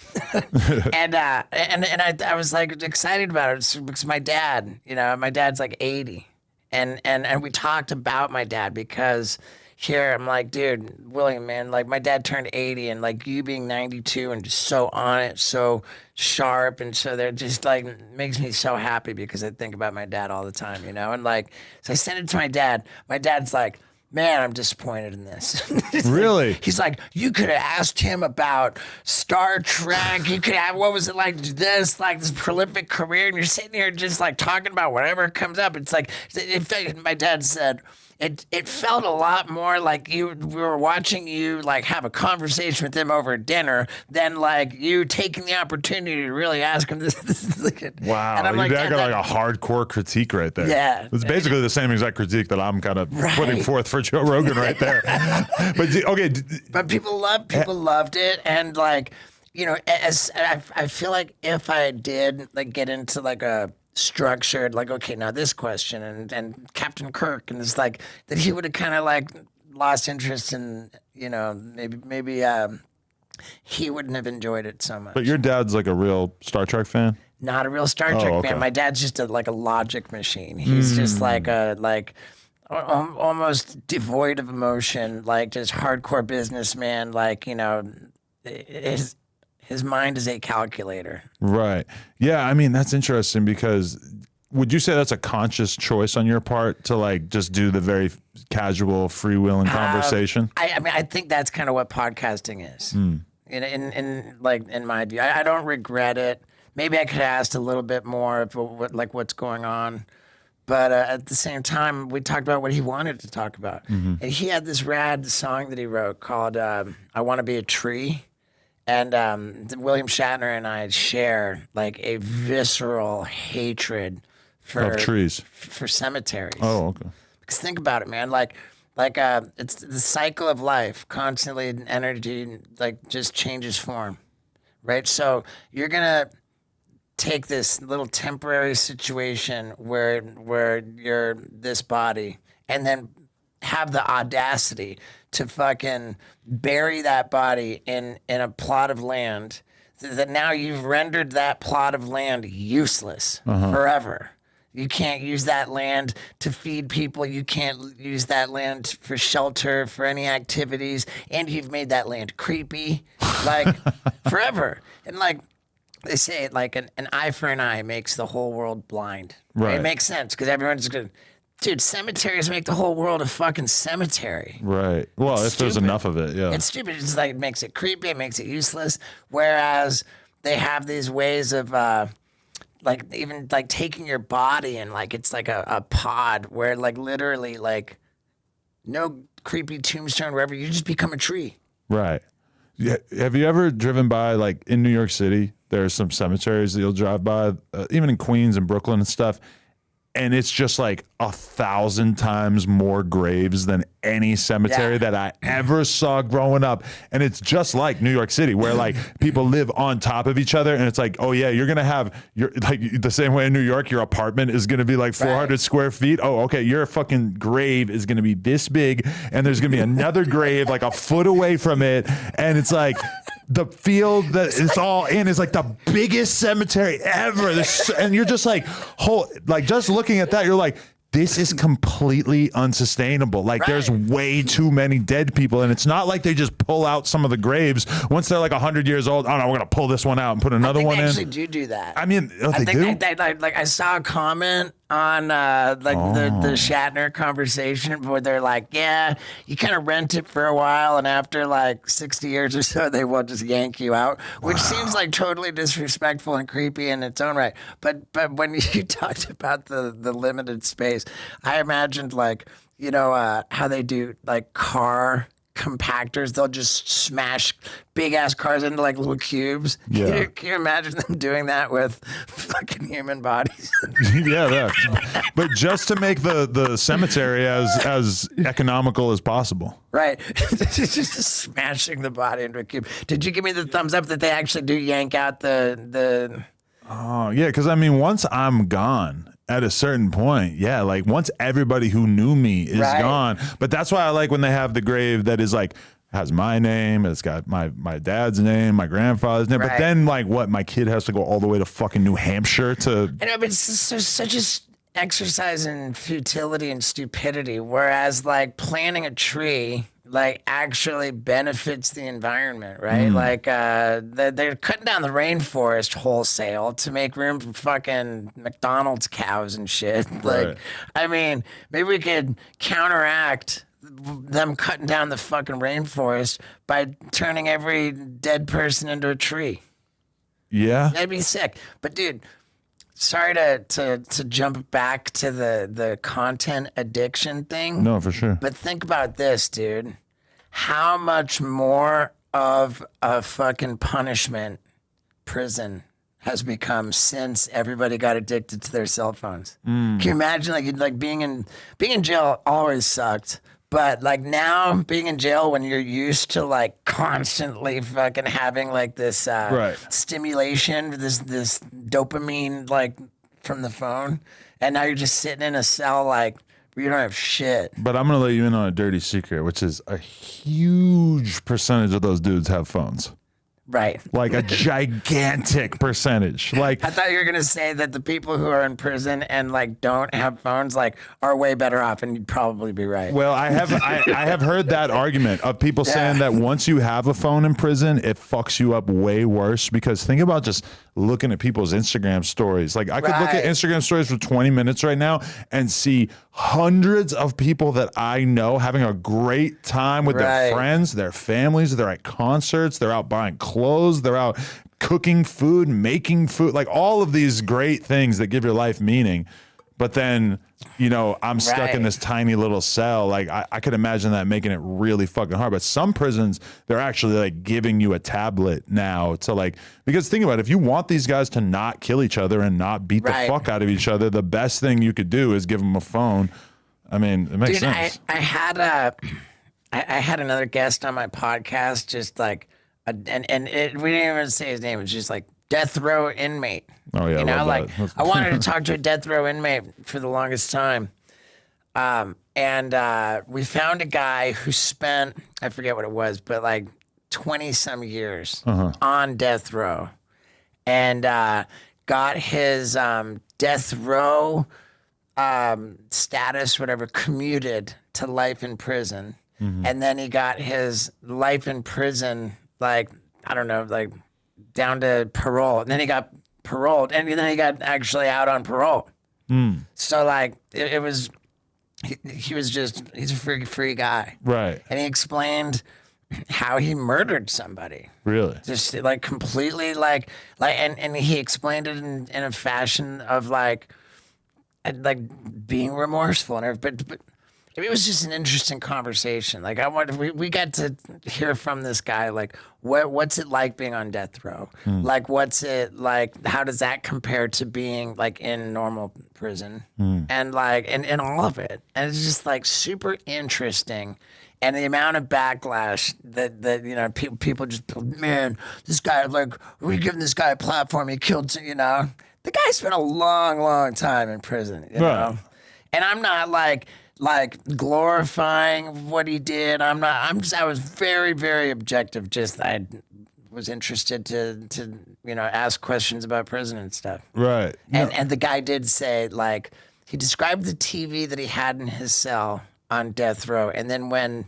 [SPEAKER 1] And I was like excited about it because my dad, my dad's like 80. And we talked about my dad because here I'm like, dude, William, man, like my dad turned 80 and like you being 92 and just so on it, so sharp. And so they're just like, makes me so happy because I think about my dad all the time, And like, so I sent it to my dad. My dad's like, man, I'm disappointed in this.
[SPEAKER 2] Really?
[SPEAKER 1] He's like, you could have asked him about Star Trek. You could have, what was it like this prolific career? And you're sitting here just like talking about whatever comes up. It's like, my dad said, it felt a lot more like we were watching you like have a conversation with him over dinner than like you taking the opportunity to really ask him this.
[SPEAKER 2] Wow.
[SPEAKER 1] And I'm
[SPEAKER 2] You got
[SPEAKER 1] "Dad,
[SPEAKER 2] like a hardcore critique right there.
[SPEAKER 1] Yeah.
[SPEAKER 2] It's basically the same exact critique that I'm kind of putting forth for Joe Rogan right there. But okay.
[SPEAKER 1] But people loved it, and like, as I feel like if I did like get into like a structured, like, okay, now this question and Captain Kirk, and it's like that he would have kind of like lost interest in, maybe he wouldn't have enjoyed it so much.
[SPEAKER 2] But your dad's like a real Star Trek fan?
[SPEAKER 1] Not a real Star Trek
[SPEAKER 2] okay.
[SPEAKER 1] fan. My dad's just like a logic machine. He's just like almost devoid of emotion, like just hardcore businessman. Like, his mind is a calculator.
[SPEAKER 2] Right. Yeah. I mean, that's interesting because would you say that's a conscious choice on your part to like just do the very casual freewheeling conversation?
[SPEAKER 1] I mean, I think that's kind of what podcasting is. In my view, I don't regret it. Maybe I could have asked a little bit more of what's going on. But at the same time, we talked about what he wanted to talk about. And he had this rad song that he wrote called I Want to Be a Tree. And William Shatner and I share like a visceral hatred
[SPEAKER 2] Of trees.
[SPEAKER 1] for cemeteries.
[SPEAKER 2] Oh, okay.
[SPEAKER 1] Because think about it, man. Like it's the cycle of life. Constantly, energy like just changes form, right? So you're gonna take this little temporary situation where you're this body, and then have the audacity to fucking bury that body in a plot of land that now you've rendered that plot of land useless forever. You can't use that land to feed people. You can't use that land for shelter, for any activities. And you've made that land creepy, like forever. And like they say, like an eye for an eye makes the whole world blind.
[SPEAKER 2] Right.
[SPEAKER 1] It makes sense because everyone's going to, dude, cemeteries make the whole world a fucking cemetery.
[SPEAKER 2] Right. Well, if there's enough of it, yeah.
[SPEAKER 1] It's stupid. It's like, it makes it creepy. It makes it useless. Whereas they have these ways of, like even like taking your body and like it's like a pod where like literally like no creepy tombstone wherever, you just become a tree.
[SPEAKER 2] Right. Yeah. Have you ever driven by like in New York City? There are some cemeteries that you'll drive by, even in Queens and Brooklyn and stuff. And it's just like 1,000 times more graves than any cemetery that I ever saw growing up. And it's just like New York City, where like people live on top of each other. And it's like, oh yeah, you're going to have your, like the same way in New York, your apartment is going to be like 400 square feet. Oh, okay. Your fucking grave is going to be this big. And there's going to be another grave like a foot away from it. And it's like, the field that it's all in is like the biggest cemetery ever. And you're just like, just looking at that, you're like, this is completely unsustainable. Like there's way too many dead people, and it's not like they just pull out some of the graves once they're like 100 years old. Oh no, we're gonna pull this one out and put another one in.
[SPEAKER 1] They actually do that.
[SPEAKER 2] I mean,
[SPEAKER 1] I think like I saw a comment on the Shatner conversation where they're like, yeah, you kind of rent it for a while, and after like 60 years or so, they will just yank you out, which seems like totally disrespectful and creepy in its own right. But when you talked about the limited space, I imagined like, you know, how they do like car compactors. They'll just smash big ass cars into like little cubes.
[SPEAKER 2] Yeah.
[SPEAKER 1] Can you imagine them doing that with fucking human bodies?
[SPEAKER 2] Yeah. But just to make the cemetery as economical as possible.
[SPEAKER 1] Right. Just smashing the body into a cube. Did you give me the thumbs up that they actually do yank out the
[SPEAKER 2] Oh, yeah, because I mean, once I'm gone at a certain point, yeah, like once everybody who knew me is gone. But that's why I like when they have the grave that is like, has my name, it's got my dad's name, my grandfather's name. But then like what, my kid has to go all the way to fucking New Hampshire to...
[SPEAKER 1] I know, but it's such a exercise in futility and stupidity, whereas like planting a tree like actually benefits the environment, right? Like they're cutting down the rainforest wholesale to make room for fucking McDonald's cows and shit. Like, I mean, maybe we could counteract them cutting down the fucking rainforest by turning every dead person into a tree.
[SPEAKER 2] Yeah.
[SPEAKER 1] That'd be sick. But dude, sorry to jump back to the content addiction thing.
[SPEAKER 2] No, for sure.
[SPEAKER 1] But think about this, dude. How much more of a fucking punishment prison has become since everybody got addicted to their cell phones? Can you imagine like being in jail always sucked. But like now being in jail when you're used to like constantly fucking having like this stimulation, this dopamine like from the phone, and now you're just sitting in a cell like you don't have shit.
[SPEAKER 2] But I'm going to let you in on a dirty secret, which is a huge percentage of those dudes have phones.
[SPEAKER 1] Right.
[SPEAKER 2] Like a gigantic percentage. Like
[SPEAKER 1] I thought you were gonna say that the people who are in prison and like don't have phones like are way better off, and you'd probably be right.
[SPEAKER 2] Well, I have heard that argument of people saying that once you have a phone in prison, it fucks you up way worse, because think about just looking at people's Instagram stories. Like I could look at Instagram stories for 20 minutes right now and see hundreds of people that I know having a great time with their friends, their families, they're at concerts, they're out buying clothes, they're out cooking food, making food, like all of these great things that give your life meaning. But then, you know, I'm stuck in this tiny little cell. Like I could imagine that making it really fucking hard. But some prisons, they're actually like giving you a tablet now to like, because think about it, if you want these guys to not kill each other and not beat the fuck out of each other, the best thing you could do is give them a phone. I mean, it makes sense.
[SPEAKER 1] I had another guest on my podcast, just like, we didn't even say his name. It's just like death row inmate.
[SPEAKER 2] Oh yeah,
[SPEAKER 1] you know, like
[SPEAKER 2] that.
[SPEAKER 1] I wanted to talk to a death row inmate for the longest time, and we found a guy who spent, I forget what it was, but like 20 some years on death row, and got his death row status, whatever, commuted to life in prison, and then he got his life in prison, like I don't know, like down to parole, and then he got paroled, and then he got actually out on parole. So like it was, he was just, he's a free guy,
[SPEAKER 2] right?
[SPEAKER 1] And he explained how he murdered somebody.
[SPEAKER 2] Really?
[SPEAKER 1] Just like completely like and he explained it in a fashion of like being remorseful and everything. But it was just an interesting conversation. Like we got to hear from this guy, like what's it like being on death row? Like what's it like? How does that compare to being like in normal prison? And like and all of it. And it's just like super interesting. And the amount of backlash that you know, people just, man, this guy, like, we're giving this guy a platform. He killed, you know, the guy spent a long time in prison, you know. And I'm not like glorifying what he did. I was very objective. Just I was interested to you know, ask questions about prison and stuff.
[SPEAKER 2] Right.
[SPEAKER 1] And the guy did say like he described the TV that he had in his cell on death row, and then when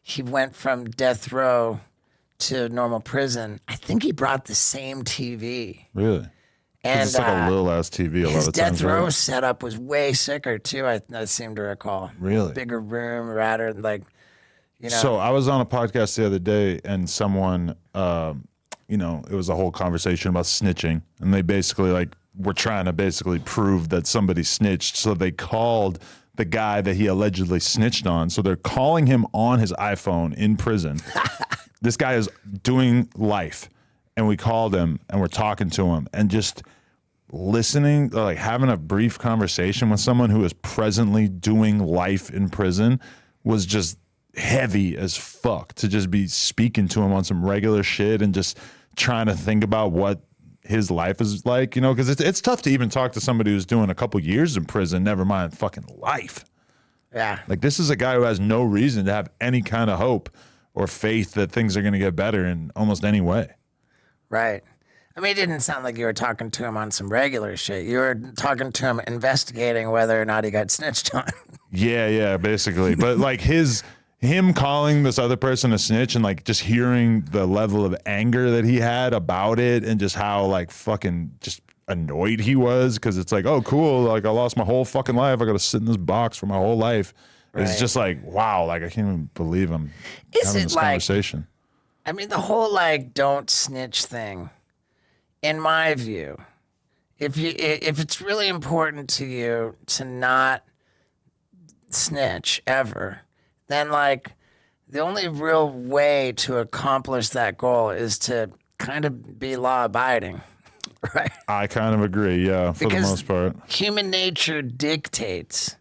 [SPEAKER 1] he went from death row to normal prison, I think he brought the same TV.
[SPEAKER 2] Really?
[SPEAKER 1] And
[SPEAKER 2] It's like a little ass TV a lot
[SPEAKER 1] his
[SPEAKER 2] of times.
[SPEAKER 1] death row
[SPEAKER 2] Right?
[SPEAKER 1] setup was way sicker too. I seem to recall.
[SPEAKER 2] Really?
[SPEAKER 1] Bigger room, rather like, you know.
[SPEAKER 2] So I was on a podcast the other day, and someone, you know, it was a whole conversation about snitching, and they basically like were trying to basically prove that somebody snitched. So they called the guy that he allegedly snitched on. So they're calling him on his iPhone in prison. This guy is doing life, and we called him and we're talking to him and just listening, like having a brief conversation with someone who is presently doing life in prison was just heavy as fuck to just be speaking to him on some regular shit and just trying to think about what his life is like, you know, because it's tough to even talk to somebody who's doing a couple years in prison, never mind fucking life.
[SPEAKER 1] Yeah.
[SPEAKER 2] Like, this is a guy who has no reason to have any kind of hope or faith that things are going to get better in almost any way.
[SPEAKER 1] Right. I mean, it didn't sound like you were talking to him on some regular shit. You were talking to him investigating whether or not he got snitched on.
[SPEAKER 2] Yeah, basically. But like him calling this other person a snitch and like just hearing the level of anger that he had about it and just how like fucking just annoyed he was because it's like, oh, cool. Like, I lost my whole fucking life. I got to sit in this box for my whole life. It's
[SPEAKER 1] Right.
[SPEAKER 2] just like, wow. Like, I can't even believe I'm
[SPEAKER 1] Is
[SPEAKER 2] having
[SPEAKER 1] it
[SPEAKER 2] this
[SPEAKER 1] like-
[SPEAKER 2] conversation.
[SPEAKER 1] I mean, the whole like don't snitch thing, in my view, if it's really important to you to not snitch ever, then like the only real way to accomplish that goal is to kind of be law abiding, right?
[SPEAKER 2] I kind of agree. Yeah, for
[SPEAKER 1] Because
[SPEAKER 2] the most part.
[SPEAKER 1] human nature dictates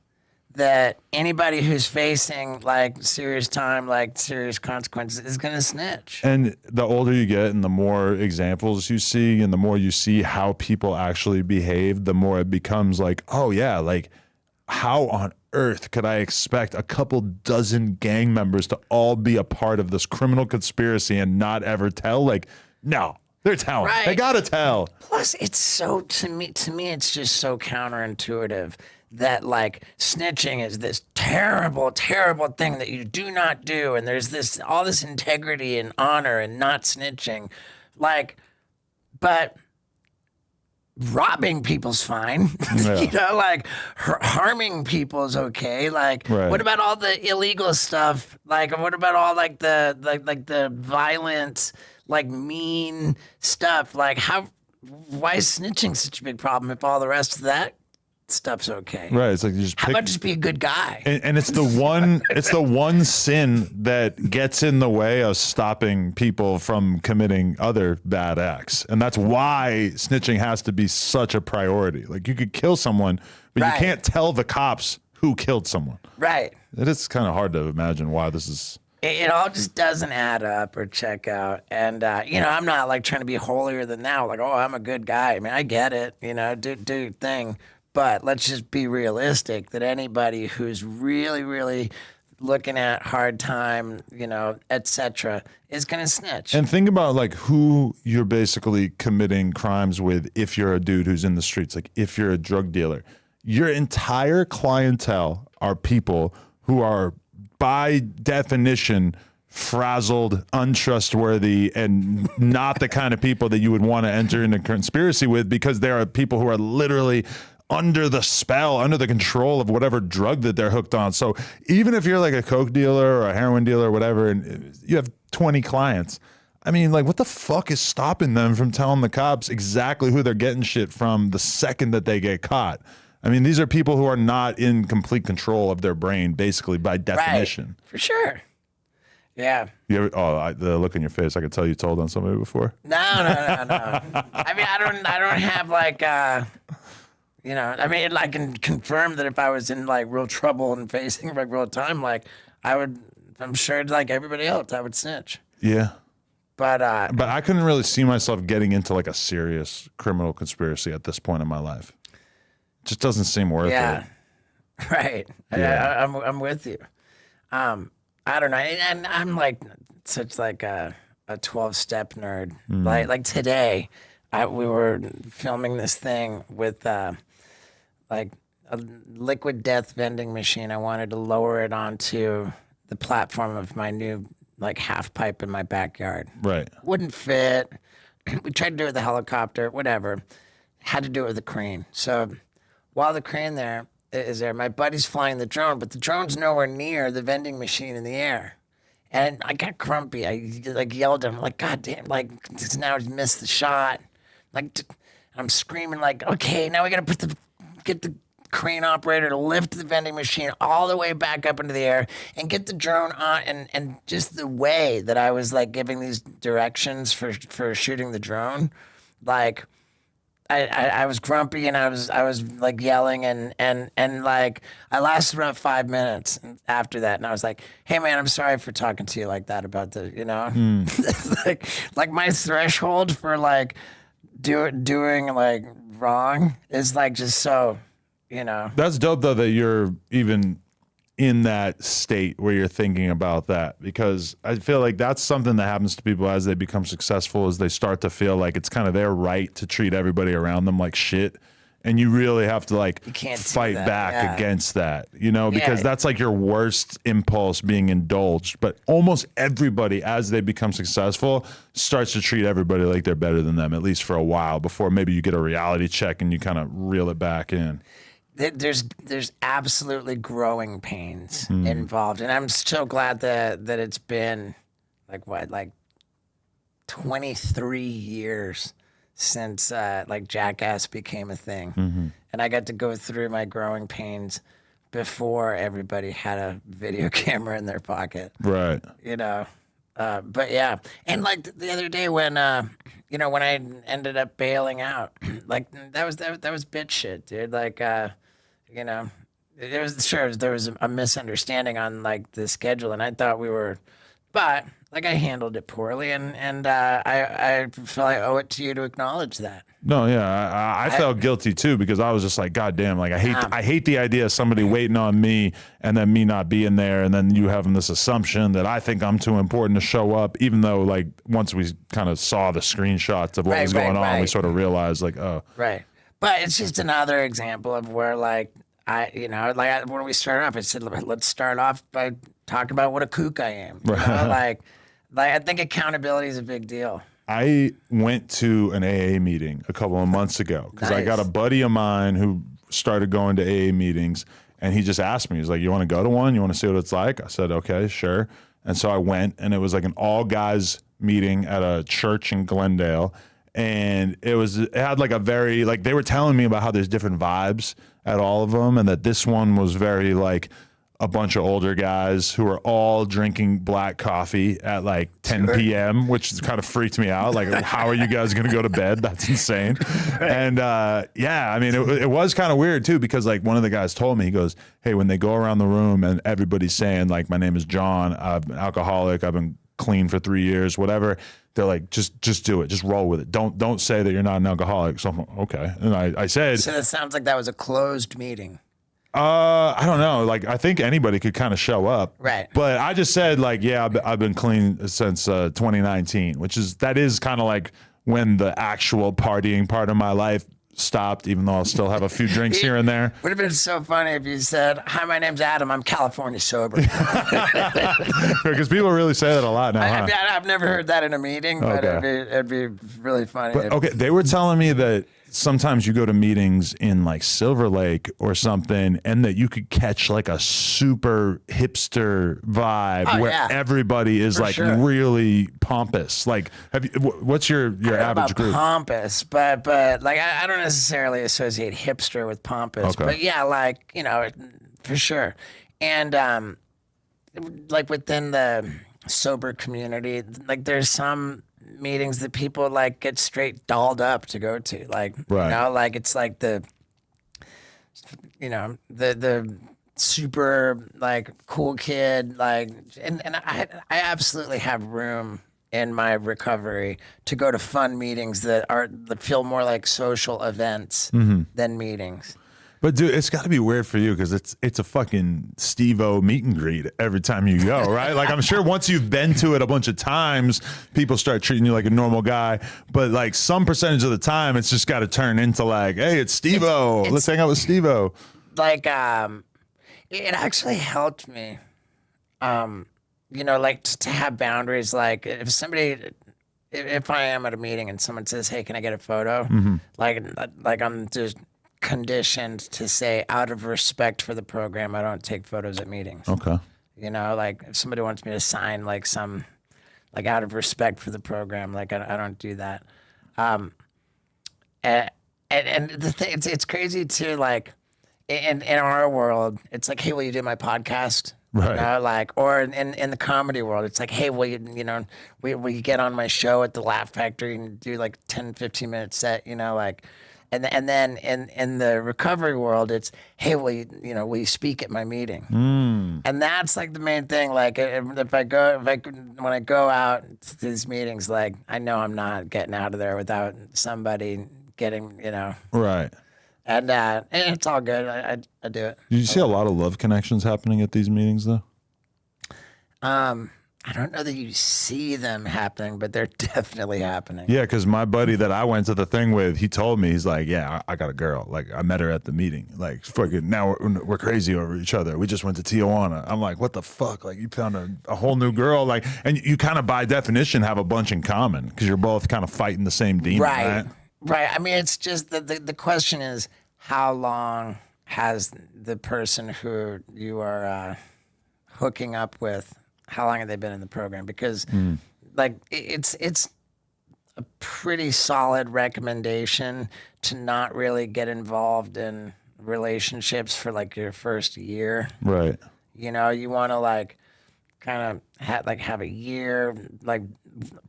[SPEAKER 1] that anybody who's facing like serious time, like serious consequences, is going to snitch.
[SPEAKER 2] And the older you get and the more examples you see and the more you see how people actually behave, the more it becomes like, oh yeah, like how on earth could I expect a couple dozen gang members to all be a part of this criminal conspiracy and not ever tell? Like, no, they're telling.
[SPEAKER 1] Right.
[SPEAKER 2] They gotta tell.
[SPEAKER 1] Plus, it's so to me, it's just so counterintuitive that like snitching is this terrible, terrible thing that you do not do, and there's this all this integrity and honor and not snitching, like, but robbing people's fine.
[SPEAKER 2] Yeah.
[SPEAKER 1] You know, like harming people is okay. Like,
[SPEAKER 2] Right.
[SPEAKER 1] what about all the illegal stuff? Like, what about all like the violent, like mean stuff? Like, why is snitching such a big problem if all the rest of that stuff's okay?
[SPEAKER 2] Right. It's like you just
[SPEAKER 1] How
[SPEAKER 2] pick.
[SPEAKER 1] about just be a good guy?
[SPEAKER 2] And it's the one sin that gets in the way of stopping people from committing other bad acts. And that's why snitching has to be such a priority. Like, you could kill someone, but
[SPEAKER 1] Right.
[SPEAKER 2] you can't tell the cops who killed someone.
[SPEAKER 1] Right.
[SPEAKER 2] It is kind of hard to imagine why this is.
[SPEAKER 1] It all just doesn't add up or check out. And, you know, I'm not like trying to be holier than thou. Like, oh, I'm a good guy. I mean, I get it, you know, do your thing. But let's just be realistic that anybody who's really, really looking at hard time, you know, etc., is going to snitch.
[SPEAKER 2] And think about like who you're basically committing crimes with if you're a dude who's in the streets, like if you're a drug dealer. Your entire clientele are people who are by definition frazzled, untrustworthy, and not the kind of people that you would want to enter into a conspiracy with, because there are people who are literally under the spell, under the control of whatever drug that they're hooked on. So even if you're like a coke dealer or a heroin dealer or whatever, and you have 20 clients, I mean, like, what the fuck is stopping them from telling the cops exactly who they're getting shit from the second that they get caught? I mean, these are people who are not in complete control of their brain, basically, by definition.
[SPEAKER 1] Right. For sure. Yeah.
[SPEAKER 2] You ever, the look in your face, I could tell you told on somebody before.
[SPEAKER 1] No. I mean, I don't have like, you know, I mean, I can confirm that if I was in like real trouble and facing like real time, like I'm sure like everybody else, I would snitch.
[SPEAKER 2] Yeah.
[SPEAKER 1] But
[SPEAKER 2] But I couldn't really see myself getting into like a serious criminal conspiracy at this point in my life. It just doesn't seem worth
[SPEAKER 1] yeah,
[SPEAKER 2] it.
[SPEAKER 1] right.
[SPEAKER 2] Yeah.
[SPEAKER 1] I'm with you. I don't know, and I'm like such like a 12-step nerd. Like today, we were filming this thing with like a liquid death vending machine. I wanted to lower it onto the platform of my new like half pipe in my backyard.
[SPEAKER 2] Right.
[SPEAKER 1] Wouldn't fit. We tried to do it with a helicopter, whatever. Had to do it with a crane. So while the crane there is there, my buddy's flying the drone, but the drone's nowhere near the vending machine in the air. And I got grumpy. I like yelled at him, like, God damn, like now he's missed the shot. Like I'm screaming, like, okay, now we gotta get the crane operator to lift the vending machine all the way back up into the air and get the drone on. And just the way that I was like giving these directions for shooting the drone, like I was grumpy and I was like yelling and like I lasted about 5 minutes after that, and I was like, hey man, I'm sorry for talking to you like that about the, you know, like my threshold for like doing like wrong is like just so, you know.
[SPEAKER 2] That's dope though that you're even in that state where you're thinking about that, because I feel like that's something that happens to people as they become successful, as they start to feel like it's kind of their right to treat everybody around them like shit. And you really have to like fight back against that, you know, because that's like your worst impulse being indulged. But almost everybody, as they become successful, starts to treat everybody like they're better than them, at least for a while, before maybe you get a reality check and you kind of reel it back in.
[SPEAKER 1] There's absolutely growing pains involved, and I'm so glad that it's been like 23 years since like Jackass became a thing, and I got to go through my growing pains before everybody had a video camera in their pocket,
[SPEAKER 2] right?
[SPEAKER 1] You know, but yeah, and like the other day when you know, when I ended up bailing out, like that was bitch shit, dude. Like you know, there was a misunderstanding on like the schedule, and I thought we were, but like I handled it poorly, and I feel I owe it to you to acknowledge that.
[SPEAKER 2] No, yeah, I felt guilty too, because I was just like, God damn, like I hate the idea of somebody waiting on me and then me not being there, and then you having this assumption that I think I'm too important to show up, even though like once we kind of saw the screenshots of what was going on, we sort of realized like, oh,
[SPEAKER 1] right. But it's just another example of where like when we started off, I said, let's start off by talking about what a kook I am. You know? like I think accountability is a big deal.
[SPEAKER 2] I went to an AA meeting a couple of months ago because I got a buddy of mine who started going to AA meetings, and he just asked me, he's like, you want to go to one? You want to see what it's like? I said, okay, sure. And so I went, and it was like an all guys meeting at a church in Glendale. And it had like a very, like they were telling me about how there's different vibes at all of them, and that this one was very like a bunch of older guys who are all drinking black coffee at like 10 p.m., which kind of freaked me out. Like, how are you guys going to go to bed? That's insane. And yeah, I mean, it was kind of weird too, because like one of the guys told me, he goes, hey, when they go around the room and everybody's saying like, my name is John, I'm an alcoholic, I've been clean for 3 years, whatever, they're like, just do it, just roll with it. Don't say that you're not an alcoholic. So I'm like, okay. And I said,
[SPEAKER 1] so that sounds like that was a closed meeting.
[SPEAKER 2] I don't know. Like, I think anybody could kind of show up.
[SPEAKER 1] Right.
[SPEAKER 2] But I just said like, yeah, I've been clean since 2019, that is kind of like when the actual partying part of my life stopped, even though I'll still have a few drinks here and there.
[SPEAKER 1] Would have been so funny if you said, hi, my name's Adam, I'm California sober.
[SPEAKER 2] Because people really say that a lot now.
[SPEAKER 1] I mean, I've never heard that in a meeting, but it'd be really funny.
[SPEAKER 2] But, okay, they were telling me that sometimes you go to meetings in like Silver Lake or something, and that you could catch like a super hipster vibe where everybody is like really pompous. Like, what's your average group?
[SPEAKER 1] Pompous, but like I don't necessarily associate hipster with pompous, but yeah, like, you know, for sure. And like within the sober community, like there's some meetings that people like get straight dolled up to go to, like, you know, like it's like the, you know, the super like cool kid, like, and I absolutely have room in my recovery to go to fun meetings that feel more like social events than meetings.
[SPEAKER 2] But dude, it's got to be weird for you because it's a fucking SteveO meet and greet every time you go, right? Like, I'm sure once you've been to it a bunch of times, people start treating you like a normal guy. But like some percentage of the time, it's just got to turn into like, hey, it's SteveO. Let's hang out with SteveO.
[SPEAKER 1] like it actually helped me. You know, like to have boundaries. Like if somebody, if I am at a meeting and someone says, "Hey, can I get a photo?" Like I'm just conditioned to say, out of respect for the program, I don't take photos at meetings.
[SPEAKER 2] Okay.
[SPEAKER 1] You know, like if somebody wants me to sign like like out of respect for the program, like I don't do that. And the thing, it's crazy too. Like in our world, it's like, hey, will you do my podcast?
[SPEAKER 2] Right.
[SPEAKER 1] You know, like, or in the comedy world, it's like, hey, will you get on my show at the Laugh Factory and do like 10-15 minute set? You know, like, and then in the recovery world, it's, hey, will you speak at my meeting? And that's like the main thing. Like when I go out to these meetings, like I know I'm not getting out of there without somebody getting,
[SPEAKER 2] Right.
[SPEAKER 1] and it's all good. I do it.
[SPEAKER 2] Did you see a lot of love connections happening at these meetings, though?
[SPEAKER 1] I don't know that you see them happening, but they're definitely happening.
[SPEAKER 2] Yeah, because my buddy that I went to the thing with, he told me, he's like, yeah, I got a girl. Like, I met her at the meeting. Like, fucking, now we're crazy over each other. We just went to Tijuana. I'm like, what the fuck? Like, you found a whole new girl. Like, and you kind of, by definition, have a bunch in common because you're both kind of fighting the same demon, right?
[SPEAKER 1] Right. I mean, it's just the question is, how long has the person who you are hooking up with, how long have they been in the program? Because like it's a pretty solid recommendation to not really get involved in relationships for like your first year.
[SPEAKER 2] Right.
[SPEAKER 1] You know, you want to like kind of have a year, like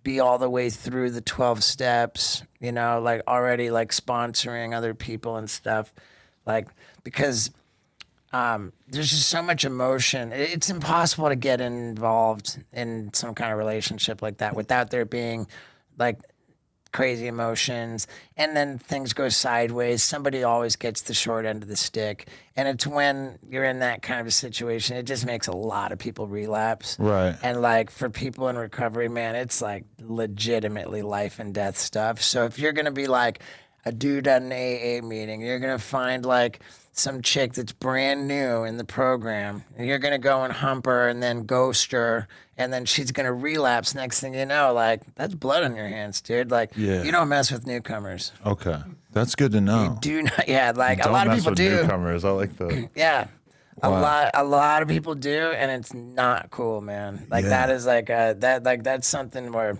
[SPEAKER 1] be all the way through the 12 steps, you know, like already like sponsoring other people and stuff, like, because there's just so much emotion. It's impossible to get involved in some kind of relationship like that without there being like crazy emotions, and then things go sideways. Somebody always gets the short end of the stick, and it's when you're in that kind of a situation, it just makes a lot of people relapse.
[SPEAKER 2] Right.
[SPEAKER 1] And like for people in recovery, man, it's like legitimately life and death stuff. So if you're gonna be like a dude at an AA meeting, you're gonna find like some chick that's brand new in the program, and you're gonna go and hump her and then ghost her, and then she's gonna relapse. Next thing you know, like that's blood on your hands, dude. Like you don't mess with newcomers.
[SPEAKER 2] Okay, that's good to know.
[SPEAKER 1] You do not. Yeah, like
[SPEAKER 2] Don't
[SPEAKER 1] a lot of
[SPEAKER 2] mess
[SPEAKER 1] people
[SPEAKER 2] with
[SPEAKER 1] do.
[SPEAKER 2] newcomers. I like the.
[SPEAKER 1] Yeah.
[SPEAKER 2] Wow.
[SPEAKER 1] A lot of people do, and it's not cool, man. Like that is like that's something where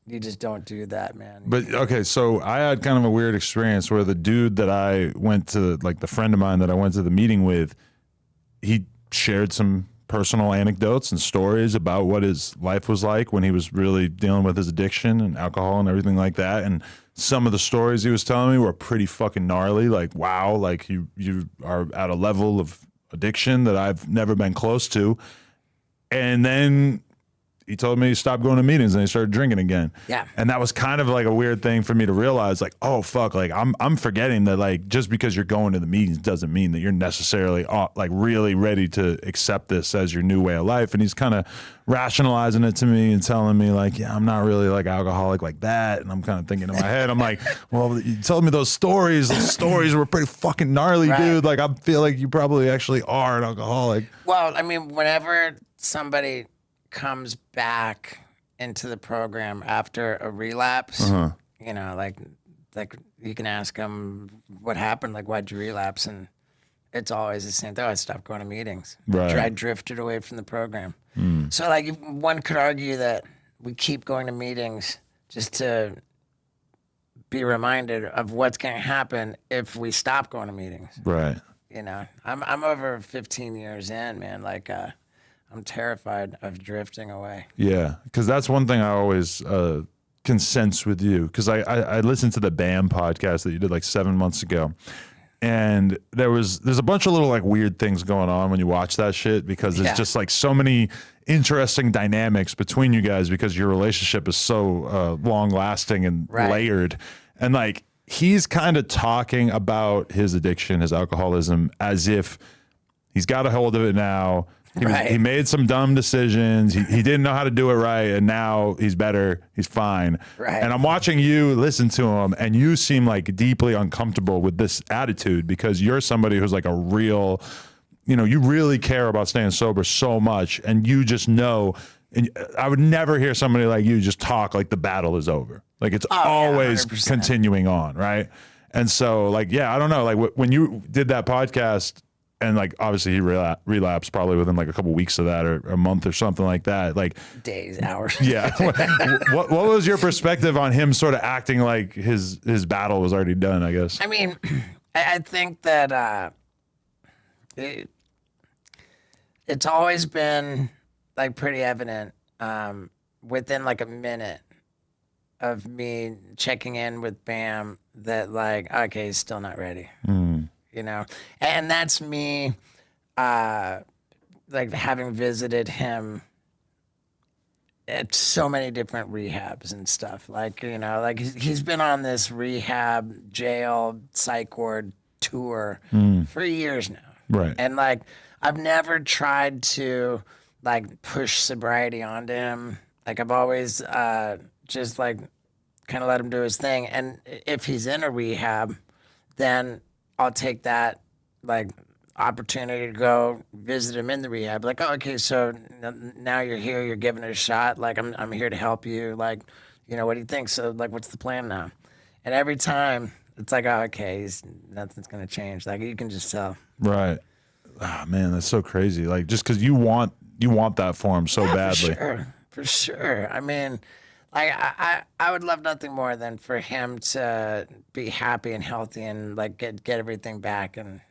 [SPEAKER 1] you just don't do that, man.
[SPEAKER 2] But okay, so I had kind of a weird experience where the dude that I went to, like the friend of mine that I went to the meeting with, he shared some personal anecdotes and stories about what his life was like when he was really dealing with his addiction and alcohol and everything like that. And some of the stories he was telling me were pretty fucking gnarly. Like, wow, like you are at a level of addiction that I've never been close to. And then he told me he stopped going to meetings and he started drinking again.
[SPEAKER 1] Yeah.
[SPEAKER 2] And that was kind of like a weird thing for me to realize, like, oh fuck, like I'm forgetting that, like, just because you're going to the meetings doesn't mean that you're necessarily like really ready to accept this as your new way of life. And he's kind of rationalizing it to me and telling me like, yeah, I'm not really like alcoholic like that. And I'm kind of thinking in my head, I'm like, well, you told me those stories. Those stories were pretty fucking gnarly, dude. Like, I feel like you probably actually are an alcoholic.
[SPEAKER 1] Well, I mean, whenever somebody comes back into the program after a relapse, you know, like you can ask them what happened, like why'd you relapse, and it's always the same thing. I stopped going to meetings.
[SPEAKER 2] Right.
[SPEAKER 1] I drifted away from the program. So like one could argue that we keep going to meetings just to be reminded of what's going to happen if we stop going to meetings.
[SPEAKER 2] Right.
[SPEAKER 1] You know, I'm over 15 years in, man. Like I'm terrified of drifting away.
[SPEAKER 2] Yeah, because that's one thing I always can sense with you. Because I listened to the BAM podcast that you did like 7 months ago, and there's a bunch of little like weird things going on when you watch that shit, because there's just like so many interesting dynamics between you guys because your relationship is so long lasting and layered, and like he's kind of talking about his addiction, his alcoholism, as if he's got a hold of it now. He made some dumb decisions. He didn't know how to do it right, and now he's better. He's fine.
[SPEAKER 1] Right.
[SPEAKER 2] And I'm watching you listen to him, and you seem like deeply uncomfortable with this attitude because you're somebody who's like a real, you really care about staying sober so much, and you just know. And I would never hear somebody like you just talk like the battle is over. Like it's always
[SPEAKER 1] 100%.
[SPEAKER 2] continuing on, right? And so, like, yeah, I don't know. Like when you did that podcast. And like obviously he relapsed probably within like a couple weeks of that or a month or something like that. Like
[SPEAKER 1] days, hours.
[SPEAKER 2] Yeah. What was your perspective on him sort of acting like his battle was already done, I guess?
[SPEAKER 1] I mean, I think that it's always been like pretty evident within like a minute of me checking in with Bam that like, okay, he's still not ready. And that's me like having visited him at so many different rehabs and stuff. Like, like he's been on this rehab, jail, psych ward tour for years now.
[SPEAKER 2] Right.
[SPEAKER 1] And like, I've never tried to like push sobriety onto him. Like I've always just like kind of let him do his thing. And if he's in a rehab, then I'll take that like opportunity to go visit him in the rehab. Like, oh, okay, so now you're here, you're giving it a shot. Like, I'm here to help you. Like, what do you think? So, like, what's the plan now? And every time it's like, oh, okay, nothing's gonna change. Like, you can just tell.
[SPEAKER 2] Right. Oh, man, that's so crazy. Like, just because you want that for him so badly.
[SPEAKER 1] For sure. I mean, like I would love nothing more than for him to be happy and healthy and like get everything back and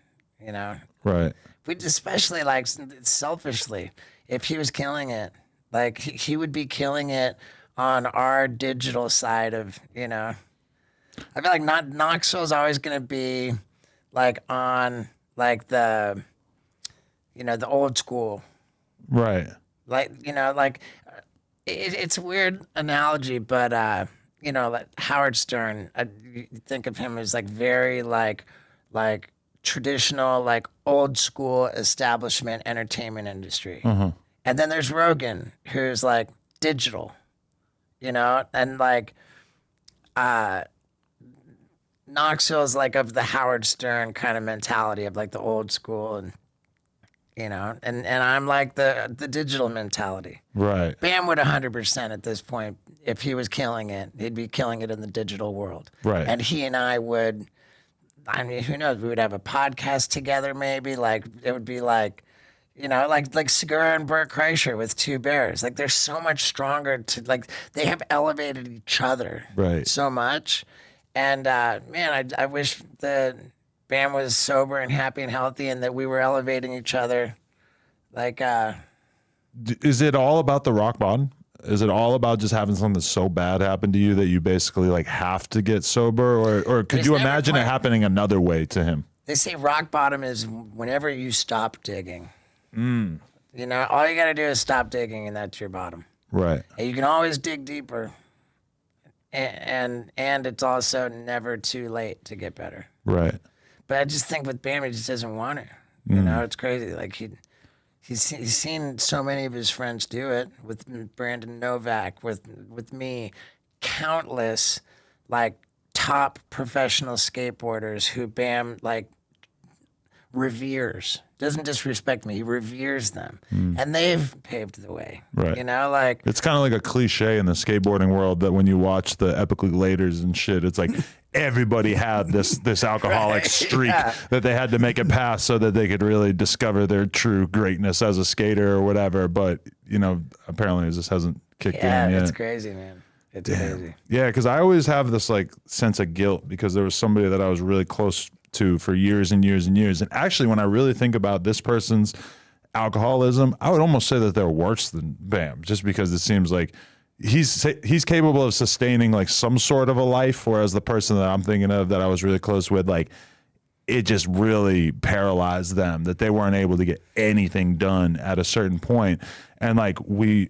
[SPEAKER 2] Right.
[SPEAKER 1] We especially like selfishly, if he was killing it, like he would be killing it on our digital side of I feel like not Knoxville's always gonna be like on like the the old school.
[SPEAKER 2] Right.
[SPEAKER 1] Like like. It's a weird analogy, but like Howard Stern, you think of him as like very like traditional, like old school establishment entertainment industry. And then there's Rogan, who's like digital, and like Knoxville's like of the Howard Stern kind of mentality of like the old school and and I'm like the digital mentality.
[SPEAKER 2] Right.
[SPEAKER 1] Bam would 100% at this point, if he was killing it, he'd be killing it in the digital world.
[SPEAKER 2] Right.
[SPEAKER 1] And he and I would, I mean, who knows? We would have a podcast together, maybe. Like it would be like, like Segura and Bert Kreischer with Two Bears. Like they're so much stronger like they have elevated each other so much. And man, I wish that Bam was sober and happy and healthy and that we were elevating each other. Like,
[SPEAKER 2] is it all about the rock bottom? Is it all about just having something so bad happen to you that you basically like have to get sober, or could you imagine it happening another way to him?
[SPEAKER 1] They say rock bottom is whenever you stop digging. All you got to do is stop digging and that's your bottom.
[SPEAKER 2] Right.
[SPEAKER 1] And you can always dig deeper. And it's also never too late to get better.
[SPEAKER 2] Right.
[SPEAKER 1] But I just think with Bam, he just doesn't want it. It's crazy. Like he's seen so many of his friends do it with Brandon Novak, with me, countless like top professional skateboarders who Bam like reveres. Doesn't disrespect me. He reveres them, and they've paved the way.
[SPEAKER 2] Right.
[SPEAKER 1] Like
[SPEAKER 2] it's kind of like a cliche in the skateboarding world that when you watch the Epically Laters and shit, it's like everybody had this alcoholic streak that they had to make it past so that they could really discover their true greatness as a skater or whatever. But apparently it just hasn't kicked in yet.
[SPEAKER 1] Yeah, it's crazy, man. It's crazy.
[SPEAKER 2] Yeah, because I always have this like sense of guilt because there was somebody that I was really close to for years and years and years. And actually, when I really think about this person's alcoholism, I would almost say that they're worse than Bam, just because it seems like he's capable of sustaining like some sort of a life, whereas the person that I'm thinking of that I was really close with, like it just really paralyzed them, that they weren't able to get anything done at a certain point. And like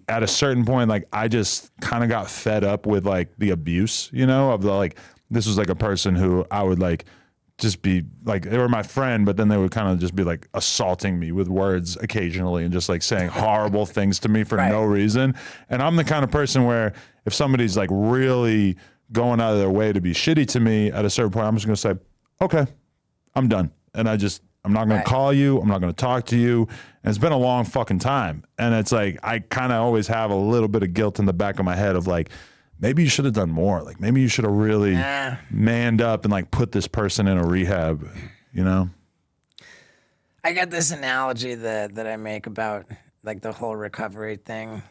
[SPEAKER 2] at a certain point, like I just kind of got fed up with like the abuse, of the like, this was like a person who I would like just be like, they were my friend, but then they would kind of just be like assaulting me with words occasionally and just like saying horrible things to me for no reason. And I'm the kind of person where if somebody's like really going out of their way to be shitty to me at a certain point, I'm just going to say, okay, I'm done. And I'm not going to call you. I'm not going to talk to you. And it's been a long fucking time. And it's like, I kind of always have a little bit of guilt in the back of my head of like, maybe you should have done more. Like maybe you should have really manned up and like put this person in a rehab, you know?
[SPEAKER 1] I got this analogy that I make about like the whole recovery thing.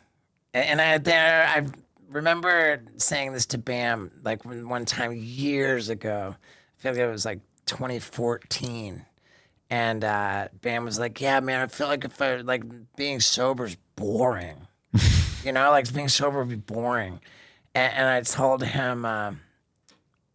[SPEAKER 1] And I remember saying this to Bam like one time years ago. I feel like it was like 2014. And Bam was like, yeah, man, I feel like if I like being sober is boring. You know, like being sober would be boring. And I told him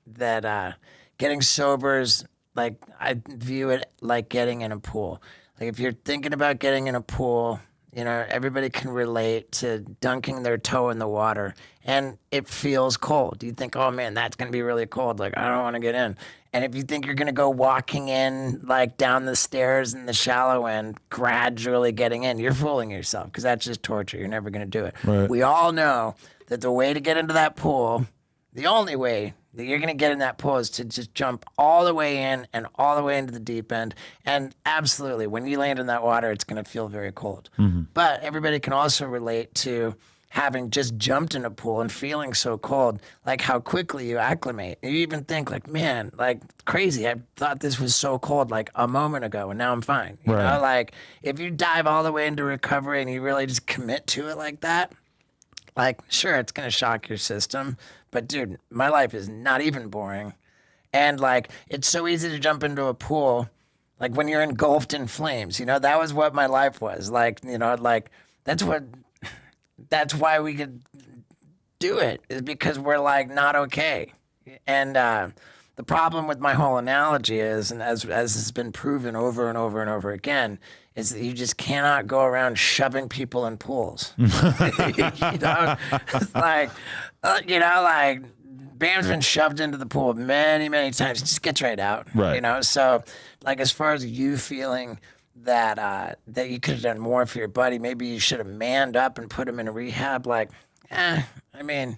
[SPEAKER 1] that getting sober is like, I view it like getting in a pool. Like if you're thinking about getting in a pool, you know, everybody can relate to dunking their toe in the water and it feels cold. You think, oh man, that's going to be really cold. Like, I don't want to get in. And if you think you're going to go walking in, like down the stairs in the shallow end, gradually getting in, you're fooling yourself because that's just torture. You're never going to do it.
[SPEAKER 2] Right.
[SPEAKER 1] We all know that the way to get into that pool, the only way that you're going to get in that pool is to just jump all the way in and all the way into the deep end. And absolutely, when you land in that water, it's going to feel very cold. But everybody can also relate to having just jumped in a pool and feeling so cold, like how quickly you acclimate. You even think like, man, like crazy. I thought this was so cold like a moment ago and now I'm fine. You know, like if you dive all the way into recovery and you really just commit to it like that, like, sure, it's going to shock your system, but dude, my life is not even boring. And like, it's so easy to jump into a pool, like when you're engulfed in flames, you know, that was what my life was. Like, you know, like that's why we could do it, is because we're like not okay. And the problem with my whole analogy is, and as has been proven over and over and over again, is that you just cannot go around shoving people in pools. You know, it's like, you know, like Bam's been shoved into the pool many, many times. It just gets right out.
[SPEAKER 2] Right.
[SPEAKER 1] You know, so like as far as you feeling that that you could have done more for your buddy, maybe you should have manned up and put him in a rehab. Like, I mean.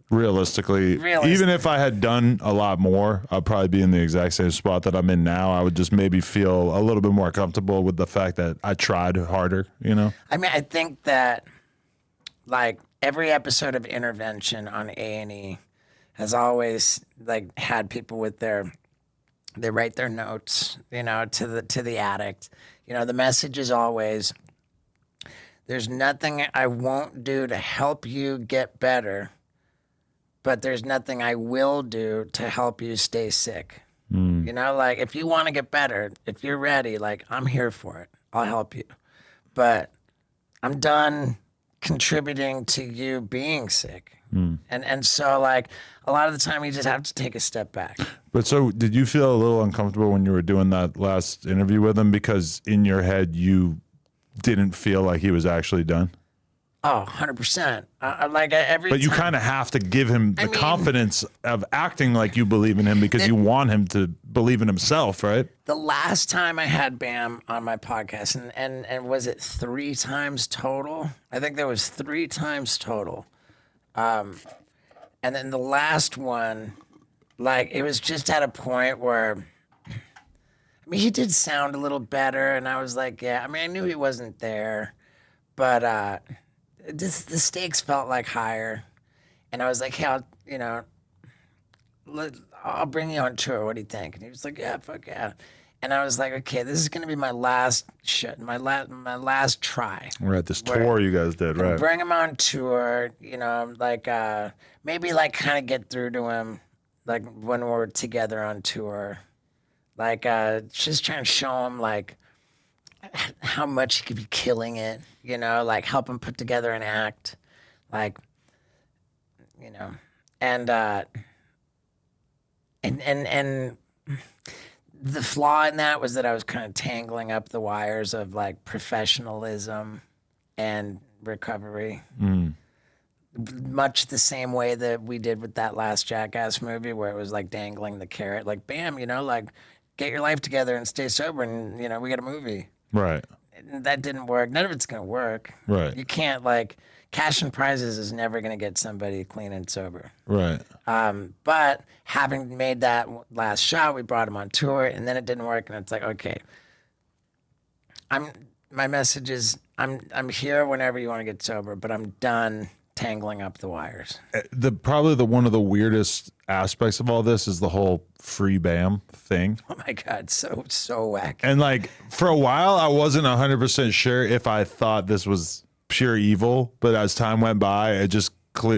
[SPEAKER 2] Realistically, even if I had done a lot more, I'd probably be in the exact same spot that I'm in now. I would just maybe feel a little bit more comfortable with the fact that I tried harder, you know?
[SPEAKER 1] I mean, I think that like every episode of Intervention on A&E has always like had people with they write their notes, you know, to the addict. You know, the message is always, there's nothing I won't do to help you get better, but there's nothing I will do to help you stay sick. You know, like if you want to get better, if you're ready, like I'm here for it. I'll help you. But I'm done contributing to you being sick. And so like a lot of the time you just have to take a step back.
[SPEAKER 2] But so did you feel a little uncomfortable when you were doing that last interview with him because in your head you didn't feel like he was actually done?
[SPEAKER 1] Oh, 100%. Like every
[SPEAKER 2] But you
[SPEAKER 1] time.
[SPEAKER 2] kind of have to give him the confidence of acting like you believe in him because you want him to believe in himself, right?
[SPEAKER 1] The last time I had Bam on my podcast, and was it 3 times total? I think there was 3 times total. And then the last one, like it was just at a point where, I mean, he did sound a little better, and I was like, yeah. I mean, I knew he wasn't there, but the stakes felt like higher, and I was like, hey, I'll bring you on tour. What do you think? And he was like, yeah, fuck yeah. And I was like, okay, this is gonna be my last my last try.
[SPEAKER 2] Right, this tour you guys did, right?
[SPEAKER 1] Bring him on tour, you know, like maybe like kind of get through to him, like when we're together on tour, like just trying to show him like how much he could be killing it, you know, like help him put together an act, like, you know, and the flaw in that was that I was kind of tangling up the wires of like professionalism and recovery. much the same way that we did with that last Jackass movie, where it was like dangling the carrot, like, bam, like, get your life together and stay sober, and we got a movie.
[SPEAKER 2] Right.
[SPEAKER 1] And that didn't work. None of it's gonna work.
[SPEAKER 2] Right.
[SPEAKER 1] You can't, like, cash and prizes is never gonna get somebody clean and sober.
[SPEAKER 2] Right.
[SPEAKER 1] But having made that last shot, we brought him on tour, and then it didn't work, and it's like, okay, my message is I'm here whenever you want to get sober, but I'm done tangling up the wires.
[SPEAKER 2] Probably one of the weirdest aspects of all this is the whole free BAM thing.
[SPEAKER 1] Oh my God, so whack.
[SPEAKER 2] And like for a while, I wasn't 100% sure if I thought this was pure evil, but as time went by, it just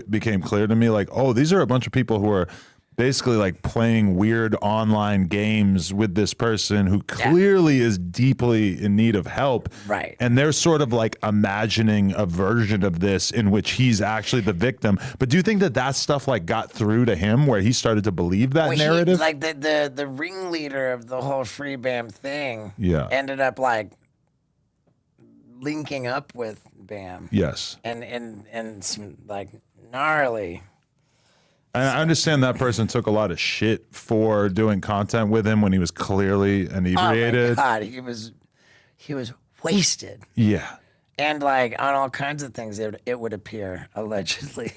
[SPEAKER 2] became clear to me, like, oh, these are a bunch of people who are basically like playing weird online games with this person who clearly is deeply in need of help.
[SPEAKER 1] Right.
[SPEAKER 2] And they're sort of like imagining a version of this in which he's actually the victim. But do you think that stuff like got through to him where he started to believe that narrative?
[SPEAKER 1] Like the ringleader of the whole free BAM thing ended up like linking up with BAM.
[SPEAKER 2] Yes.
[SPEAKER 1] And some like gnarly.
[SPEAKER 2] And I understand that person took a lot of shit for doing content with him when he was clearly inebriated.
[SPEAKER 1] Oh my God, he was wasted.
[SPEAKER 2] Yeah.
[SPEAKER 1] And like on all kinds of things, it would appear, allegedly.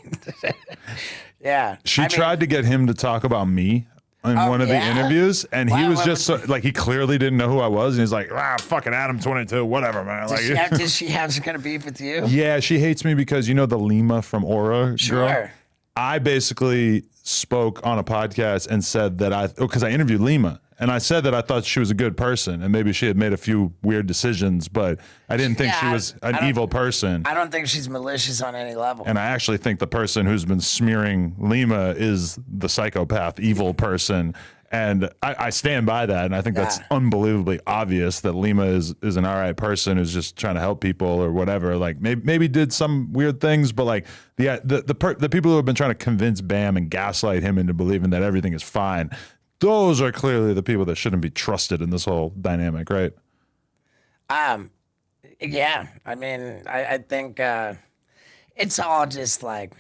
[SPEAKER 1] Yeah.
[SPEAKER 2] She tried to get him to talk about me in one of the interviews, and he was just like, he clearly didn't know who I was, and he's like, fucking Adam 22, whatever, man.
[SPEAKER 1] Did she have some kind of beef with you?
[SPEAKER 2] Yeah, she hates me because the Lima from Aura girl? I basically spoke on a podcast and said that because I interviewed Lima, and I said that I thought she was a good person and maybe she had made a few weird decisions, but I didn't think she was an evil person.
[SPEAKER 1] I don't think she's malicious on any level.
[SPEAKER 2] And I actually think the person who's been smearing Lima is the psychopath, evil person. And I stand by that, and I think that's unbelievably obvious that Lima is an all right person who's just trying to help people or whatever. Like maybe did some weird things, but like the people who have been trying to convince BAM and gaslight him into believing that everything is fine, those are clearly the people that shouldn't be trusted in this whole dynamic, right?
[SPEAKER 1] Yeah. I mean, I think it's all just like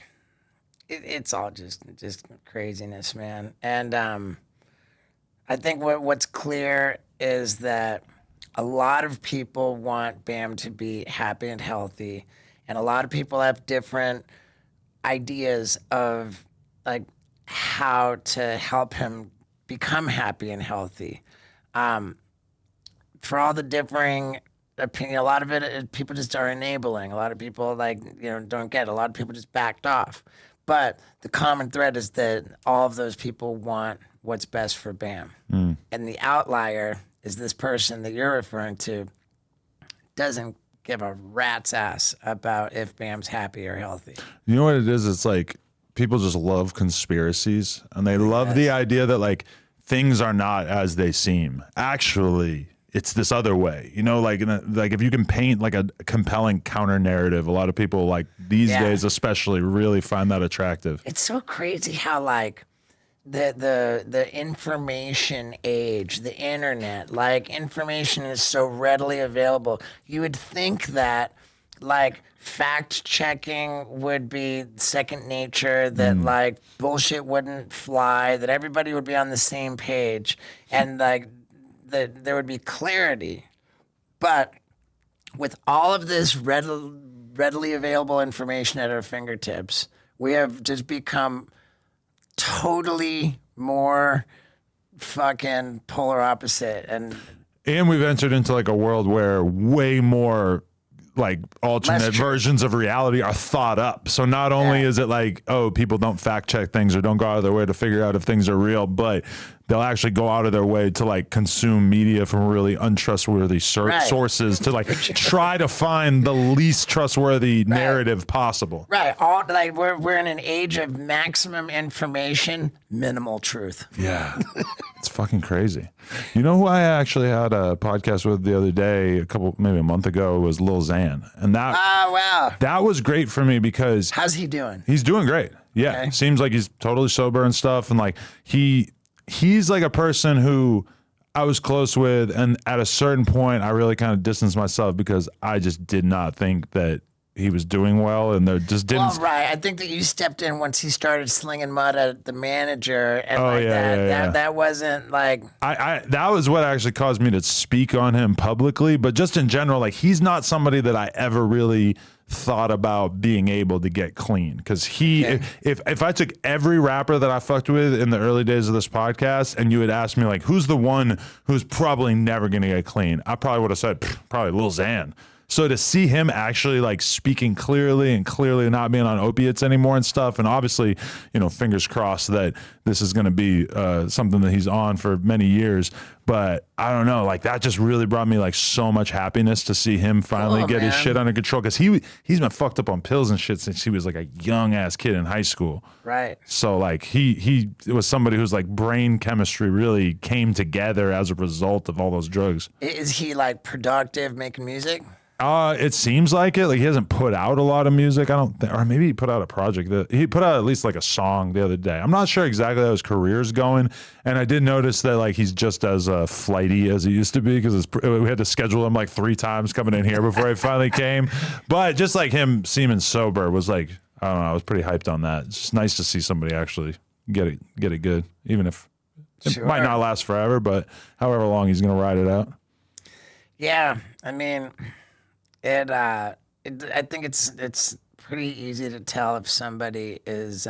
[SPEAKER 1] it's all just craziness, man. And I think what's clear is that a lot of people want BAM to be happy and healthy, and a lot of people have different ideas of like how to help him become happy and healthy. For all the differing opinion, a lot of it people just are enabling. A lot of people don't get it. A lot of people just backed off. But the common thread is that all of those people want what's best for BAM. And the outlier is this person that you're referring to doesn't give a rat's ass about if BAM's happy or healthy.
[SPEAKER 2] You know what it is? It's like people just love conspiracies, and they love the idea that like things are not as they seem. Actually, it's this other way, like if you can paint like a compelling counter narrative, a lot of people like these days especially really find that attractive.
[SPEAKER 1] It's so crazy how like the information age, the internet, like information is so readily available. You would think that like fact checking would be second nature, that like bullshit wouldn't fly, that everybody would be on the same page, and like that there would be clarity. But with all of this readily available information at our fingertips, we have just become totally more fucking polar opposite. And
[SPEAKER 2] we've entered into like a world where way more like alternate versions of reality are thought up. So not only is it like, oh, people don't fact check things or don't go out of their way to figure out if things are real, but they'll actually go out of their way to like consume media from really untrustworthy sources to like try to find the least trustworthy narrative possible.
[SPEAKER 1] Right. All like we're in an age of maximum information, minimal truth.
[SPEAKER 2] Yeah. It's fucking crazy. You know who I actually had a podcast with the other day, maybe a month ago, was Lil Xan. And that was great for me because
[SPEAKER 1] how's he doing?
[SPEAKER 2] He's doing great. Yeah. Okay. Seems like he's totally sober and stuff. And like he's like a person who I was close with, and at a certain point I really kind of distanced myself because I just did not think that he was doing well, and there just didn't.
[SPEAKER 1] Well, right. I think that you stepped in once he started slinging mud at the manager, and
[SPEAKER 2] Oh,
[SPEAKER 1] like
[SPEAKER 2] yeah, yeah.
[SPEAKER 1] that wasn't like.
[SPEAKER 2] I that was what actually caused me to speak on him publicly, but just in general, like he's not somebody that I ever really thought about being able to get clean, because if I took every rapper that I fucked with in the early days of this podcast and you had asked me like who's the one who's probably never gonna get clean, I probably would have said probably Lil Xan. So to see him actually like speaking clearly and clearly not being on opiates anymore and stuff, and obviously, you know, fingers crossed that this is going to be something that he's on for many years. But I don't know, like that just really brought me like so much happiness to see him finally get his shit under control, because he's been fucked up on pills and shit since he was like a young ass kid in high school. Right. So like he was somebody whose like brain chemistry really came together as a result of all those drugs.
[SPEAKER 1] Is he like productive making music?
[SPEAKER 2] It seems like it. Like he hasn't put out a lot of music, I don't think, or maybe he put out a project he put out at least like a song the other day. I'm not sure exactly how his career's going, and I did notice that like he's just as flighty as he used to be, because we had to schedule him like 3 times coming in here before he finally came. But just like him seeming sober was like, I don't know, I was pretty hyped on that. It's just nice to see somebody actually get it good, even if it might not last forever, but however long he's gonna ride it out.
[SPEAKER 1] Yeah, I mean. I think it's pretty easy to tell if somebody is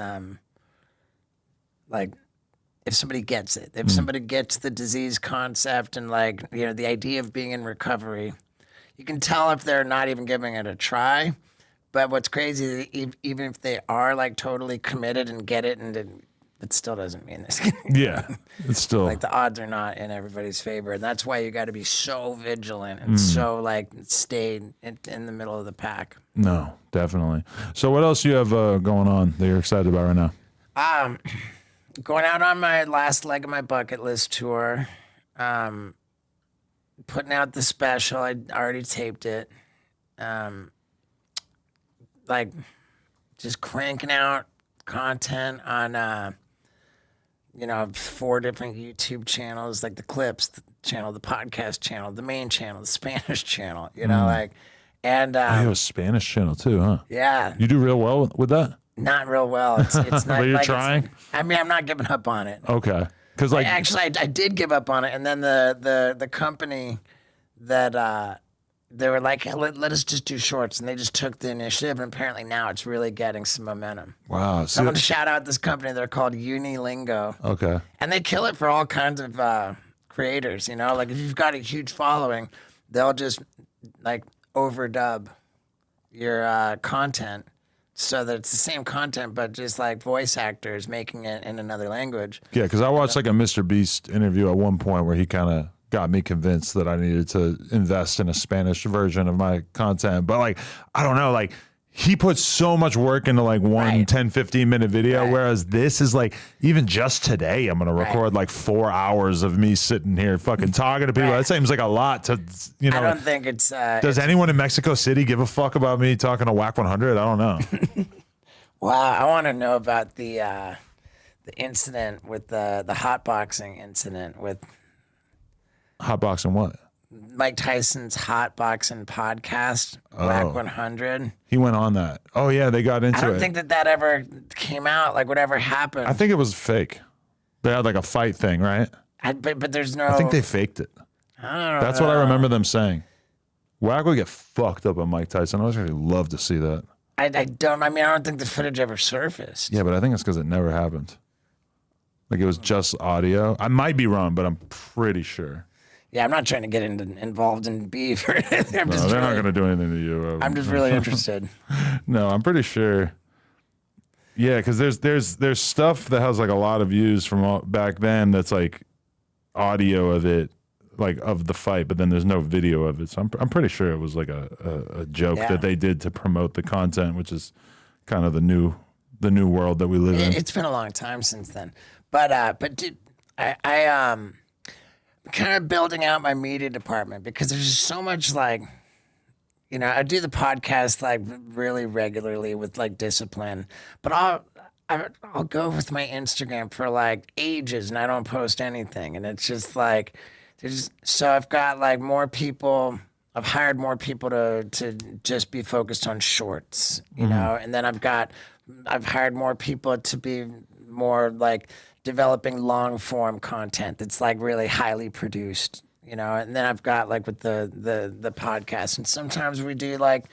[SPEAKER 1] like if somebody gets it, if somebody gets the disease concept and like, you know, the idea of being in recovery. You can tell if they're not even giving it a try. But what's crazy, even if they are like totally committed and get it, and it still doesn't mean this.
[SPEAKER 2] Yeah, it's still
[SPEAKER 1] like the odds are not in everybody's favor. And that's why you got to be so vigilant and so like stay in the middle of the pack.
[SPEAKER 2] No, definitely. So what else do you have going on that you're excited about right now?
[SPEAKER 1] Going out on my last leg of my bucket list tour. Putting out the special. I already taped it. Like just cranking out content on 4 different YouTube channels, like the clips channel, the podcast channel, the main channel, the Spanish channel, you know, like, and
[SPEAKER 2] you have a Spanish channel too, huh?
[SPEAKER 1] Yeah.
[SPEAKER 2] You do real well with that?
[SPEAKER 1] Not real well. It's not.
[SPEAKER 2] But you're
[SPEAKER 1] like
[SPEAKER 2] trying?
[SPEAKER 1] I mean, I'm not giving up on it.
[SPEAKER 2] Okay. Because like
[SPEAKER 1] actually, I did give up on it, and then the company that they were like, let us just do shorts, and they just took the initiative, and apparently now it's really getting some momentum.
[SPEAKER 2] Wow.
[SPEAKER 1] So I want to shout out this company. They're called Unilingo. Okay. And they kill it for all kinds of creators, you know? Like if you've got a huge following, they'll just like overdub your content so that it's the same content, but just like voice actors making it in another language.
[SPEAKER 2] Yeah, because I watched like a Mr. Beast interview at one point where he kind of got me convinced that I needed to invest in a Spanish version of my content. But like, I don't know, like he puts so much work into like one 10, 15 minute video. Whereas this is like, even just today, I'm going to record like 4 hours of me sitting here fucking talking to people. That seems like a lot to, you know.
[SPEAKER 1] I don't think it's,
[SPEAKER 2] does anyone in Mexico City give a fuck about me talking to Whack 100? I don't know.
[SPEAKER 1] Wow. I want to know about the incident with the hotboxing incident with,
[SPEAKER 2] hotboxing what?
[SPEAKER 1] Mike Tyson's hotboxing podcast, Whack 100.
[SPEAKER 2] He went on that. Oh yeah, they got into it.
[SPEAKER 1] I don't think that ever came out. Like whatever happened.
[SPEAKER 2] I think it was fake. They had like a fight thing, right?
[SPEAKER 1] But there's no.
[SPEAKER 2] I think they faked it.
[SPEAKER 1] I don't know.
[SPEAKER 2] That's what I remember them saying. Whack would get fucked up on Mike Tyson. I would actually love to see that.
[SPEAKER 1] I don't think the footage ever surfaced.
[SPEAKER 2] Yeah, but I think it's because it never happened. Like it was just audio. I might be wrong, but I'm pretty sure.
[SPEAKER 1] Yeah, I'm not trying to get involved in beef or anything.
[SPEAKER 2] No, they're not going to do anything to you.
[SPEAKER 1] I'm just really interested.
[SPEAKER 2] No, I'm pretty sure. Yeah, because there's stuff that has like a lot of views from back then that's like audio of it, like of the fight, but then there's no video of it. So I'm pretty sure it was like a joke that they did to promote the content, which is kind of the new world that we live in.
[SPEAKER 1] It's been a long time since then, but dude, I'm kind of building out my media department because there's just so much like, you know, I do the podcast like really regularly with like discipline, but I'll go with my Instagram for like ages and I don't post anything, and it's just like so I've got like more people I've hired more people to just be focused on shorts, you know, and then I've hired more people to be more like developing long form content that's like really highly produced, you know, and then I've got like with the podcast, and sometimes we do like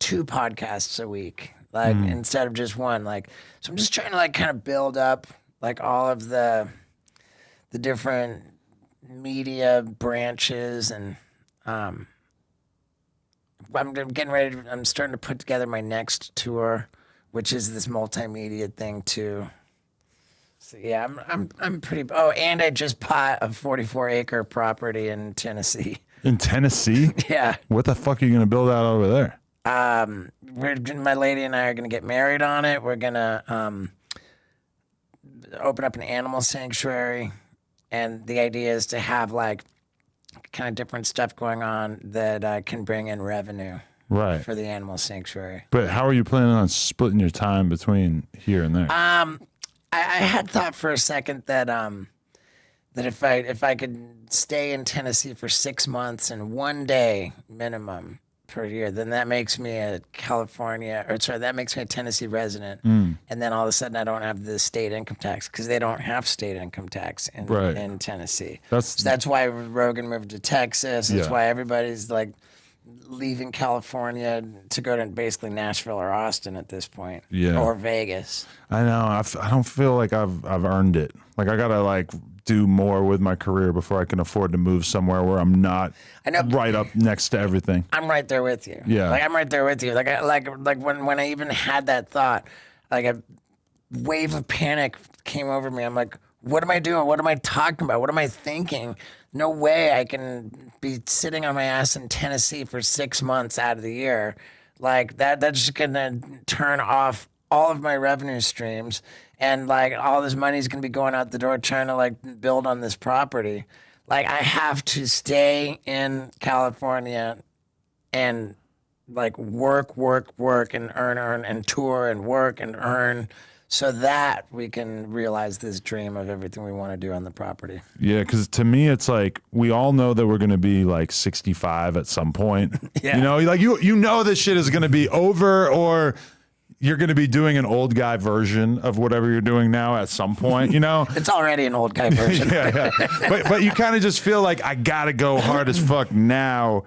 [SPEAKER 1] 2 podcasts a week, like instead of just one, like, so I'm just trying to like kind of build up like all of the different media branches, and I'm getting ready I'm starting to put together my next tour, which is this multimedia thing too. So yeah, I'm pretty. Oh, and I just bought a 44-acre property in Tennessee.
[SPEAKER 2] In Tennessee?
[SPEAKER 1] Yeah.
[SPEAKER 2] What the fuck are you gonna build out over there?
[SPEAKER 1] My lady and I are gonna get married on it. We're gonna open up an animal sanctuary, and the idea is to have like kind of different stuff going on that can bring in revenue
[SPEAKER 2] Right.
[SPEAKER 1] for the animal sanctuary.
[SPEAKER 2] But how are you planning on splitting your time between here and there?
[SPEAKER 1] I had thought for a second that that if I could stay in Tennessee for 6 months and 1 day minimum per year, then that makes me a that makes me a Tennessee resident. And then all of a sudden I don't have the state income tax, because they don't have state income tax in Tennessee. So that's why Rogan moved to Texas. That's why everybody's like leaving California to go to basically Nashville or Austin at this point.
[SPEAKER 2] Yeah.
[SPEAKER 1] Or Vegas.
[SPEAKER 2] I know. I don't feel like I've earned it. Like I gotta like do more with my career before I can afford to move somewhere where I'm not right up next to everything.
[SPEAKER 1] I'm right there with you.
[SPEAKER 2] Yeah.
[SPEAKER 1] Like I'm right there with you. Like when I even had that thought, like a wave of panic came over me. I'm like, what am I doing? What am I talking about? What am I thinking? No way I can be sitting on my ass in Tennessee for 6 months out of the year. Like that's just gonna turn off all of my revenue streams, and like all this money's gonna be going out the door trying to like build on this property. Like I have to stay in California and like work and earn and tour and work and earn, so that we can realize this dream of everything we want to do on the property.
[SPEAKER 2] Yeah, because to me, it's like we all know that we're going to be like 65 at some point.
[SPEAKER 1] Yeah.
[SPEAKER 2] You know, like you know this shit is going to be over, or you're going to be doing an old guy version of whatever you're doing now at some point, you know?
[SPEAKER 1] It's already an old guy version.
[SPEAKER 2] Yeah. But you kind of just feel like I got to go hard as fuck now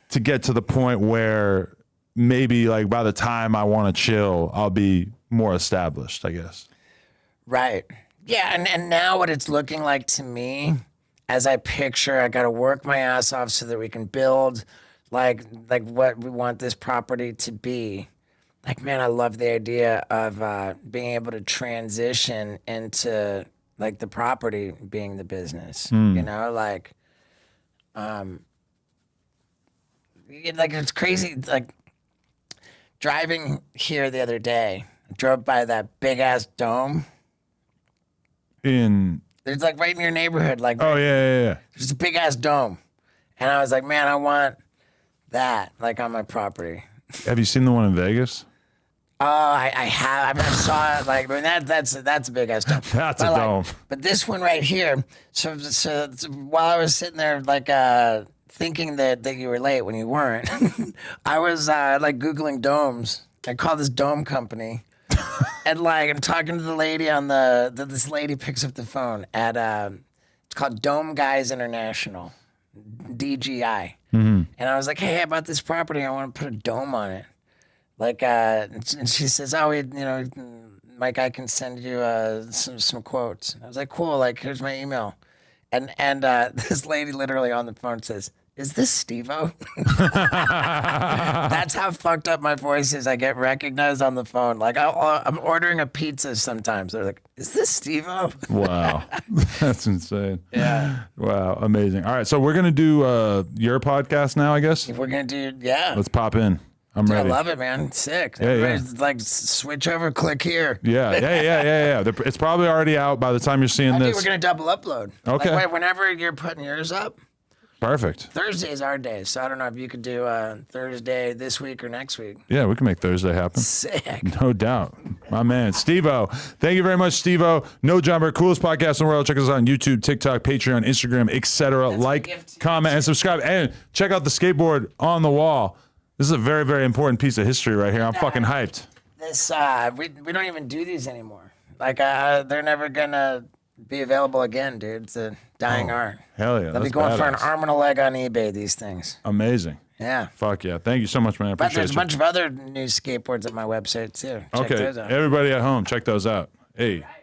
[SPEAKER 2] to get to the point where maybe like by the time I want to chill, I'll be more established, I guess.
[SPEAKER 1] Right. Yeah, and now what it's looking like to me, as I picture, I got to work my ass off so that we can build like what we want this property to be. Like, man, I love the idea of being able to transition into like the property being the business. You know, like it's crazy. Like driving here the other day, I drove by that big ass dome. It's like right in your neighborhood. Like,
[SPEAKER 2] oh yeah.
[SPEAKER 1] There's a big ass dome, and I was like, man, I want that like on my property.
[SPEAKER 2] Have you seen the one in Vegas?
[SPEAKER 1] Oh, I have. I saw it. Like, I mean, that's a big ass dome.
[SPEAKER 2] That's a dome.
[SPEAKER 1] But this one right here. So while I was sitting there, like thinking that you were late when you weren't, I was like Googling domes. I call this dome company, and like I'm talking to the lady on this lady picks up the phone at it's called Dome Guys International, DGI, and I was like, hey, I bought this property. I want to put a dome on it. Like, and she says, oh, Mike, I can send you some quotes. I was like, cool. Like, here's my email. And this lady literally on the phone says, is this SteveO? That's how fucked up my voice is. I get recognized on the phone. Like, I'm ordering a pizza sometimes. They're like, is this SteveO?
[SPEAKER 2] Wow. That's insane.
[SPEAKER 1] Yeah.
[SPEAKER 2] Wow. Amazing. All right. So we're going to do your podcast now, I guess.
[SPEAKER 1] We're going to do, yeah.
[SPEAKER 2] Let's pop in. I'm ready.
[SPEAKER 1] I love it, man. Sick.
[SPEAKER 2] Yeah.
[SPEAKER 1] Like, switch over, click here.
[SPEAKER 2] Yeah. It's probably already out by the time you're seeing this.
[SPEAKER 1] We're going to double upload.
[SPEAKER 2] Okay.
[SPEAKER 1] Like, whenever you're putting yours up.
[SPEAKER 2] Perfect.
[SPEAKER 1] Thursday's our day, so I don't know if you could do Thursday this week or next week.
[SPEAKER 2] Yeah, we can make Thursday happen.
[SPEAKER 1] Sick.
[SPEAKER 2] No doubt. My man, SteveO. Thank you very much, SteveO. No Jumper, coolest podcast in the world. Check us out on YouTube, TikTok, Patreon, Instagram, etc. Like, comment, and subscribe. And check out the skateboard on the wall. This is a very, very important piece of history right here. I'm fucking hyped.
[SPEAKER 1] This we don't even do these anymore. Like they're never gonna be available again, dude. It's a dying art.
[SPEAKER 2] Hell yeah.
[SPEAKER 1] They'll be
[SPEAKER 2] that's
[SPEAKER 1] going for an
[SPEAKER 2] badass.
[SPEAKER 1] arm and a leg on eBay, these things.
[SPEAKER 2] Amazing.
[SPEAKER 1] Yeah.
[SPEAKER 2] Fuck yeah. Thank you so much, man. I
[SPEAKER 1] But
[SPEAKER 2] appreciate
[SPEAKER 1] there's a
[SPEAKER 2] you.
[SPEAKER 1] bunch of other new skateboards at my website too. Check
[SPEAKER 2] Okay.
[SPEAKER 1] those out.
[SPEAKER 2] Everybody at home, check those out. Hey.